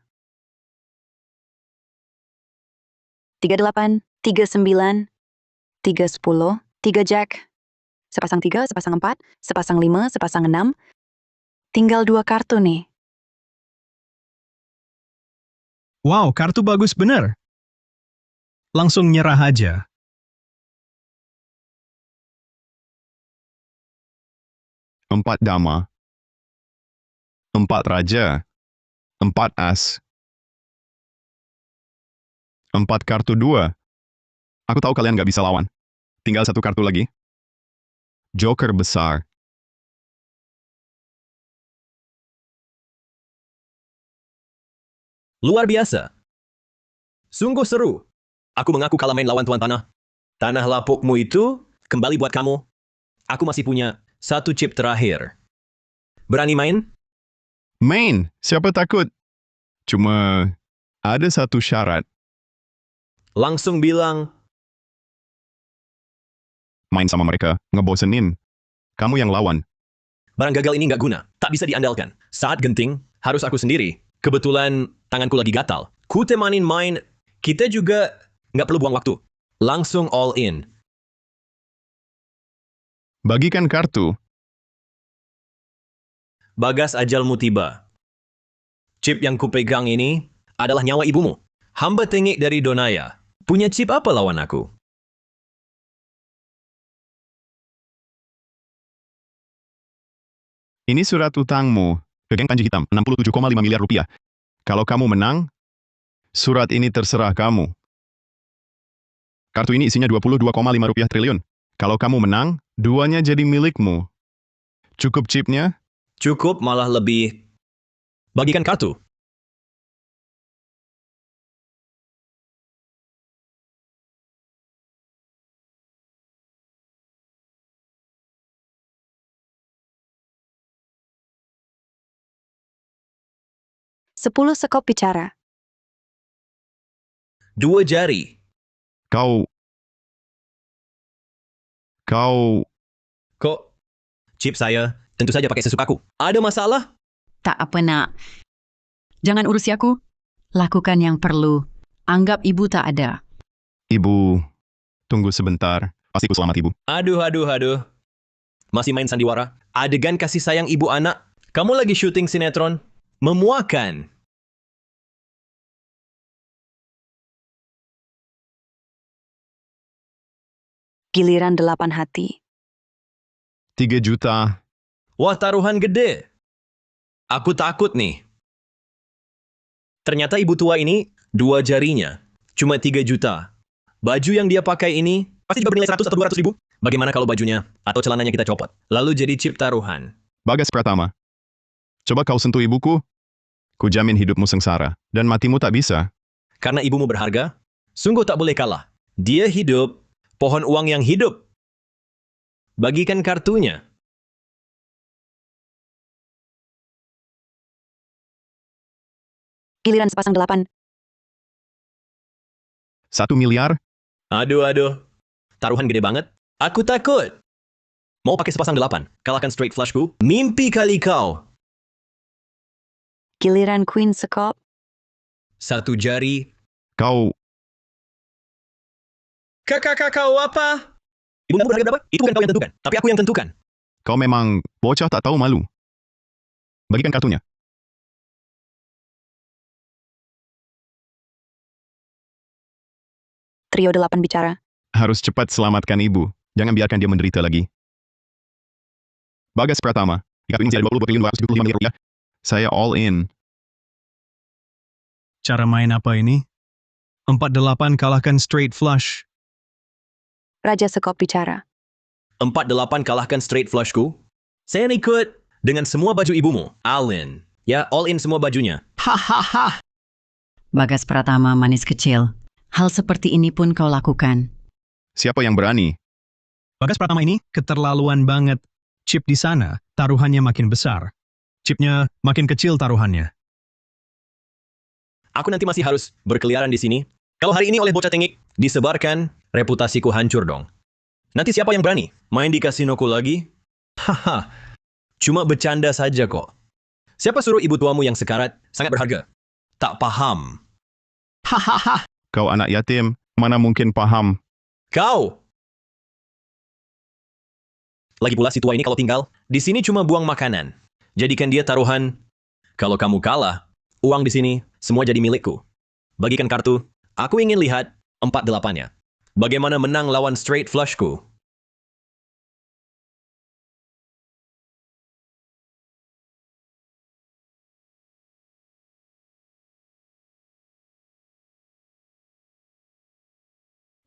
S11: 38, 39, 310, 3 Jack. Sepasang 3, sepasang 4, sepasang 5, sepasang 6. Tinggal 2 kartu nih.
S6: Wow, kartu bagus bener. Langsung nyerah aja.
S3: Empat dama. 4 raja. 4 as. 4 kartu 2. Aku tahu kalian nggak bisa lawan. Tinggal 1 kartu lagi. Joker besar.
S4: Luar biasa. Sungguh seru. Aku mengaku kalah main lawan Tuan Tanah. Tanah lapukmu itu kembali buat kamu. Aku masih punya 1 chip terakhir. Berani main?
S3: Main, siapa takut? Cuma ada 1 syarat.
S4: Langsung bilang,
S3: Main sama mereka, ngebosenin. Kamu yang lawan.
S4: barang gagal ini nggak guna. Tak bisa diandalkan. Saat genting, harus aku sendiri. Kebetulan tanganku lagi gatal. Ku temanin main. Kita juga nggak perlu buang waktu. Langsung all in.
S3: Bagikan kartu.
S4: Bagas ajalmu tiba. Chip yang kupegang ini adalah nyawa ibumu. Hamba tengik dari Donaya. Punya chip apa lawan aku?
S3: Ini surat utangmu ke geng Panji Hitam, 67,5 miliar rupiah. Kalau kamu menang, surat ini terserah kamu. Kartu ini isinya 22,5 rupiah triliun. Kalau kamu menang, duanya jadi milikmu. Cukup chipnya?
S4: Cukup malah lebih. Bagikan kartu.
S11: Sepuluh sekop bicara.
S4: 2 jari.
S3: Kau...
S4: Kok? Chip saya, tentu saja pakai sesukaku. Ada masalah?
S12: Tak apa nak. Jangan urusi aku. Lakukan yang perlu. Anggap ibu tak ada.
S3: Ibu, tunggu sebentar. Pasti ku selamat ibu.
S4: Aduh. Masih main sandiwara? Adegan kasih sayang ibu anak? Kamu lagi syuting sinetron? Memuakan.
S11: Giliran 8 hati.
S3: 3 juta.
S4: Wah, taruhan gede. Aku takut nih. Ternyata ibu tua ini 2 jarinya. Cuma 3 juta. Baju yang dia pakai ini pasti juga bernilai 100 atau 200 ribu. Bagaimana kalau bajunya atau celananya kita copot? Lalu jadi chip taruhan.
S3: Bagas Pratama. Coba kau sentuh ibuku. Ku jamin hidupmu sengsara. Dan matimu tak bisa.
S4: Karena ibumu berharga, sungguh tak boleh kalah. Dia hidup. Pohon uang yang hidup. Bagikan kartunya.
S11: Giliran sepasang 8.
S3: 1 miliar?
S4: Aduh. Taruhan gede banget. Aku takut. Mau pakai sepasang 8? Kalahkan straight flushku? Mimpi kali kau.
S11: Giliran Queen sekop.
S4: 1 jari.
S3: Kau...
S4: Kakak kau apa? Ibu berharga berapa? Itu kan kau yang tentukan. Tapi aku yang tentukan.
S3: Kau memang bocah tak tahu malu. Bagikan kartunya.
S11: Trio 8 bicara.
S3: Harus cepat selamatkan ibu. Jangan biarkan dia menderita lagi. Bagas Pratama. Jika ingin 20 triliun 275 miliar rupiah, saya all in.
S6: Cara main apa ini? 48 kalahkan straight flush.
S11: Raja sekop bicara.
S4: 48 kalahkan straight flushku. Saya ikut dengan semua baju ibumu. All in. Ya, all in semua bajunya. Hahaha.
S12: Bagas Pratama manis kecil. Hal seperti ini pun kau lakukan.
S3: Siapa yang berani?
S6: Bagas Pratama ini keterlaluan banget. Chip di sana, taruhannya makin besar. Chipnya makin kecil taruhannya.
S4: Aku nanti masih harus berkeliaran di sini. Kalau hari ini oleh bocah tengik disebarkan, reputasiku hancur dong. Nanti siapa yang berani main di kasinoku lagi? Haha, cuma bercanda saja kok. Siapa suruh ibu tuamu yang sekarat sangat berharga? Tak paham. Hahaha.
S3: Kau anak yatim, mana mungkin paham?
S4: Kau! Lagi pula si tua ini kalau tinggal, di sini cuma buang makanan. Jadikan dia taruhan. Kalau kamu kalah, uang di sini semua jadi milikku. Bagikan kartu. Aku ingin lihat 48-nya. Bagaimana menang lawan straight flushku?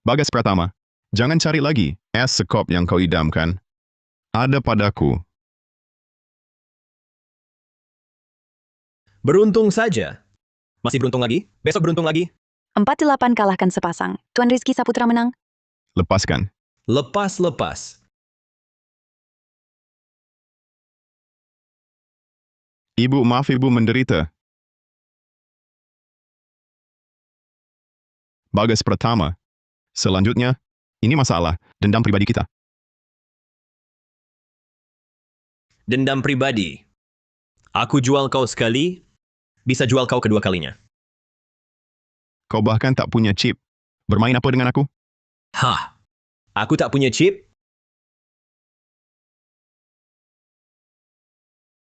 S3: Bagas Pratama. Jangan cari lagi es sekop yang kau idamkan. Ada padaku.
S4: Beruntung saja. Masih beruntung lagi? Besok beruntung lagi?
S11: 48 kalahkan sepasang. Tuan Rizky Saputra menang.
S3: Lepaskan.
S4: Lepas.
S3: Ibu, maaf ibu menderita. Bagas Pratama. Selanjutnya, ini masalah dendam pribadi kita.
S4: Dendam pribadi. Aku jual kau sekali, bisa jual kau kedua kalinya.
S3: Kau bahkan tak punya chip. Bermain apa dengan aku?
S4: Hah, aku tak punya chip?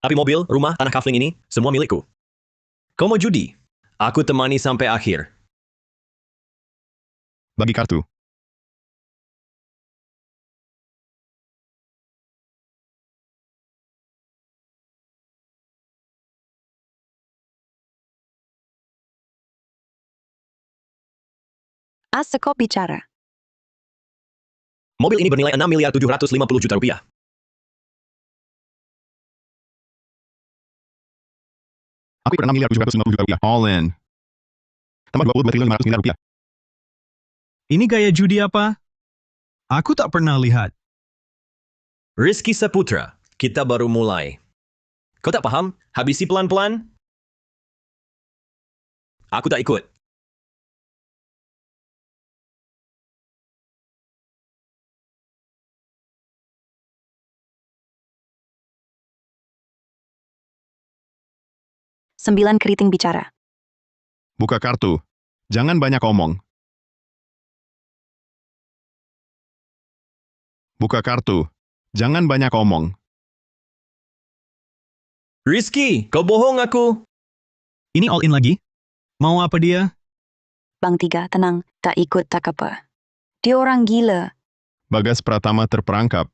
S4: Tapi mobil, rumah, tanah kafling ini, semua milikku. Kau mau judi? Aku temani sampai akhir.
S3: Bagi kartu.
S11: As sekop bicara.
S4: Mobil ini bernilai 6 miliar 750 juta rupiah.
S3: Aku ikut 6 miliar 750 juta rupiah. All in. Tambah 22 triliun 500 miliar rupiah.
S6: Ini gaya judi apa? Aku tak pernah lihat.
S4: Rizky Saputra, kita baru mulai. Kau tak paham? Habisi pelan-pelan? Aku tak ikut.
S11: Sembilan keriting bicara.
S3: Buka kartu. Jangan banyak omong. Buka kartu. Jangan banyak omong.
S4: Rizky, kau bohong aku.
S6: Ini all in lagi? Mau apa dia?
S11: Bang Tiga, tenang, tak ikut tak apa. Dia orang gila.
S3: Bagas Pratama terperangkap.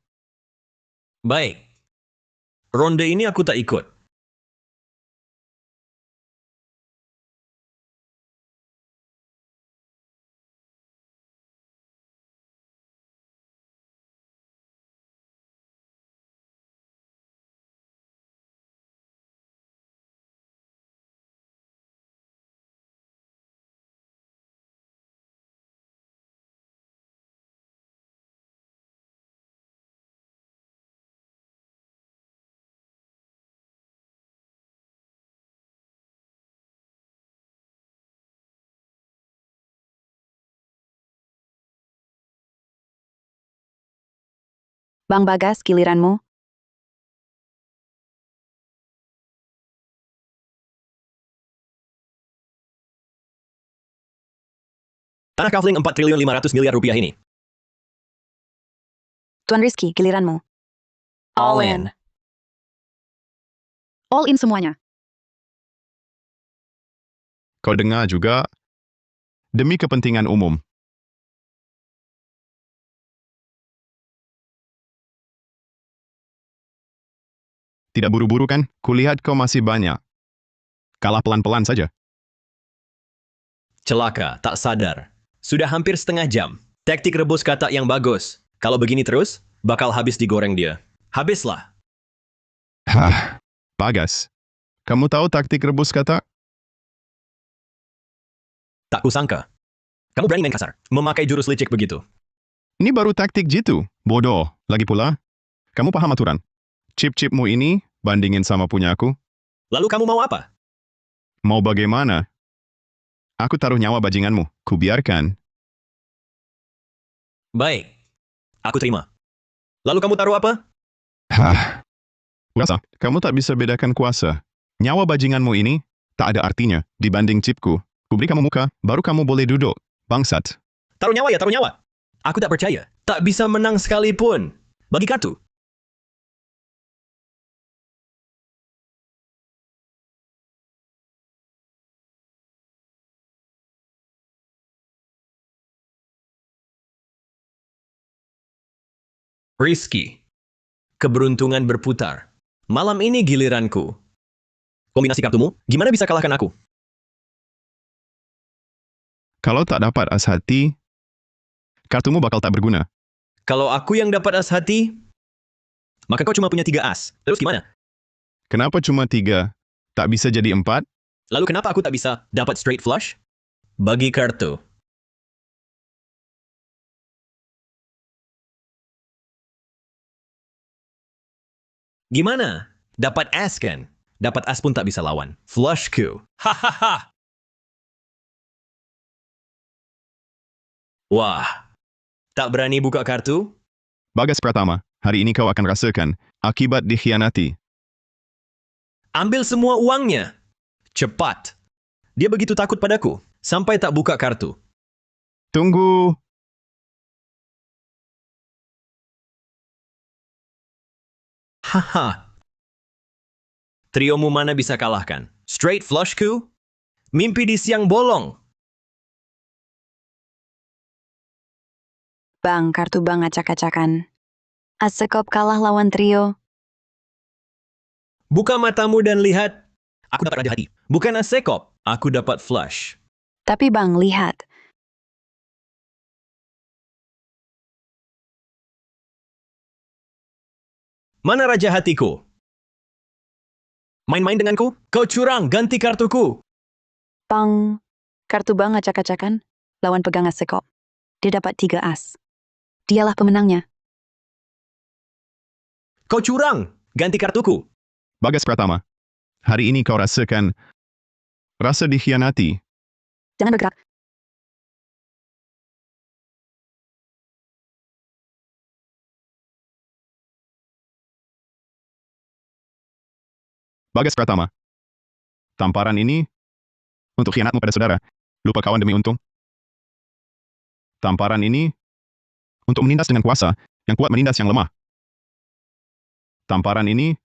S4: Baik. Ronde ini aku tak ikut.
S11: Bang Bagas, giliranmu.
S4: Tanah kafling 4 triliun 500 miliar rupiah ini.
S11: Tuan Rizky, giliranmu.
S4: All in.
S12: All in semuanya.
S3: Kau dengar juga? Demi kepentingan umum. Tidak buru-buru kan? Kulihat kau masih banyak. Kalah pelan-pelan saja.
S4: Celaka, tak sadar. Sudah hampir setengah jam. Taktik rebus kata yang bagus. Kalau begini terus, bakal habis digoreng dia. Habislah.
S3: Hah, Bagas. Kamu tahu taktik rebus kata?
S4: Tak kusangka. Kamu berani main kasar, memakai jurus licik begitu.
S3: Ini baru taktik jitu. Bodoh. Lagi pula, kamu paham aturan. Chip-chipmu ini bandingin sama punya aku.
S4: Lalu kamu mau apa?
S3: Mau bagaimana? Aku taruh nyawa bajinganmu. Kubiarkan.
S4: Baik. Aku terima. Lalu kamu taruh apa?
S3: Hah. Kuasa. Kamu tak bisa bedakan kuasa. Nyawa bajinganmu ini tak ada artinya dibanding chipku. Kuberi kamu muka, baru kamu boleh duduk. Bangsat.
S4: Taruh nyawa ya, taruh nyawa. Aku tak percaya. Tak bisa menang sekalipun. Bagi kartu. Rizky. Keberuntungan berputar. Malam ini giliranku. Kombinasi kartumu, gimana bisa kalahkan aku?
S3: Kalau tak dapat as hati, kartumu bakal tak berguna.
S4: Kalau aku yang dapat as hati, maka kau cuma punya 3 as. Terus gimana?
S3: Kenapa cuma 3? Tak bisa jadi 4?
S4: Lalu kenapa aku tak bisa dapat straight flush? Bagi kartu. Gimana? Dapat as kan? Dapat as pun tak bisa lawan. Flushku. Hahaha. Wah. Tak berani buka kartu?
S3: Bagas Pratama, hari ini kau akan rasakan akibat dikhianati.
S4: Ambil semua uangnya. Cepat. Dia begitu takut padaku, sampai tak buka kartu.
S3: Tunggu.
S4: Haha. Triomu mana bisa kalahkan? Straight flushku? Mimpi di siang bolong.
S11: Bang, kartu bang acak-acakan. Asekop kalah lawan trio.
S4: Buka matamu dan lihat. Aku dapat raja hati. Bukan asekop. Aku dapat flush.
S11: Tapi bang, lihat.
S4: Mana raja hatiku? Main-main denganku? Kau curang, ganti kartuku.
S11: Bang, kartu bang acak-acakan. Lawan pegang asekop. Dia dapat 3 as. Dialah pemenangnya.
S4: Kau curang, ganti kartuku.
S3: Bagas Pratama, hari ini kau rasakan rasa dikhianati.
S11: Jangan bergerak.
S3: Bagas Pratama, tamparan ini untuk khianatmu pada saudara. Lupa kawan demi untung. Tamparan ini untuk menindas dengan kuasa, yang kuat menindas yang lemah. Tamparan ini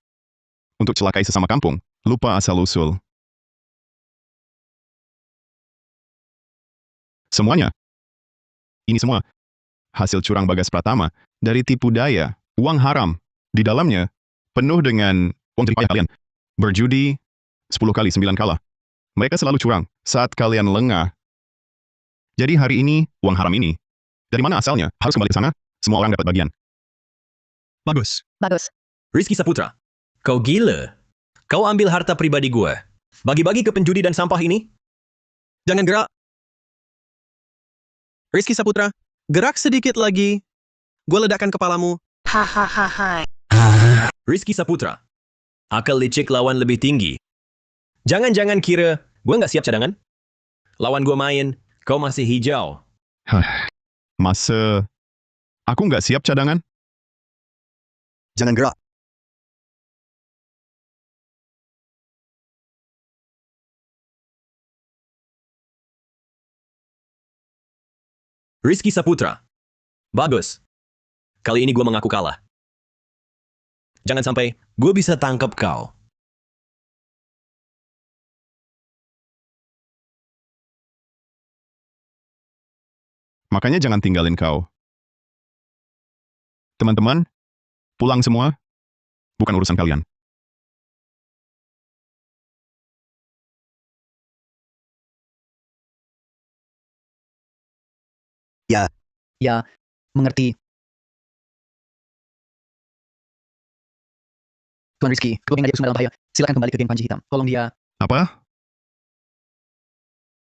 S3: untuk celakai sesama kampung, lupa asal-usul. Semuanya. Ini semua hasil curang Bagas Pratama dari tipu daya, uang haram. Di dalamnya penuh dengan uang jeripayah kalian. Berjudi 10 kali 9 kalah. Mereka selalu curang saat kalian lengah. Jadi hari ini, uang haram ini, dari mana asalnya? Harus kembali ke sana, semua orang dapat bagian.
S6: Bagus.
S11: Bagus.
S4: Rizky Saputra, kau gila. Kau ambil harta pribadi gue. Bagi-bagi ke penjudi dan sampah ini?
S7: Jangan gerak. Rizky Saputra, gerak sedikit lagi. Gue ledakkan kepalamu.
S4: Rizky Saputra, akal licik lawan lebih tinggi. Jangan-jangan kira gue nggak siap cadangan? Lawan gue main, kau masih hijau.
S3: Masa aku nggak siap cadangan?
S2: Jangan gerak.
S4: Rizky Saputra, bagus. Kali ini gue mengaku kalah. Jangan sampai gue bisa tangkap kau.
S3: Makanya jangan tinggalin kau. Teman-teman, pulang semua. Bukan urusan kalian.
S8: Ya, mengerti. Tuan Rizky, kedua geng Nadia Kusuma dalam bahaya. Silakan kembali ke geng Panji Hitam. Tolong dia.
S3: Apa?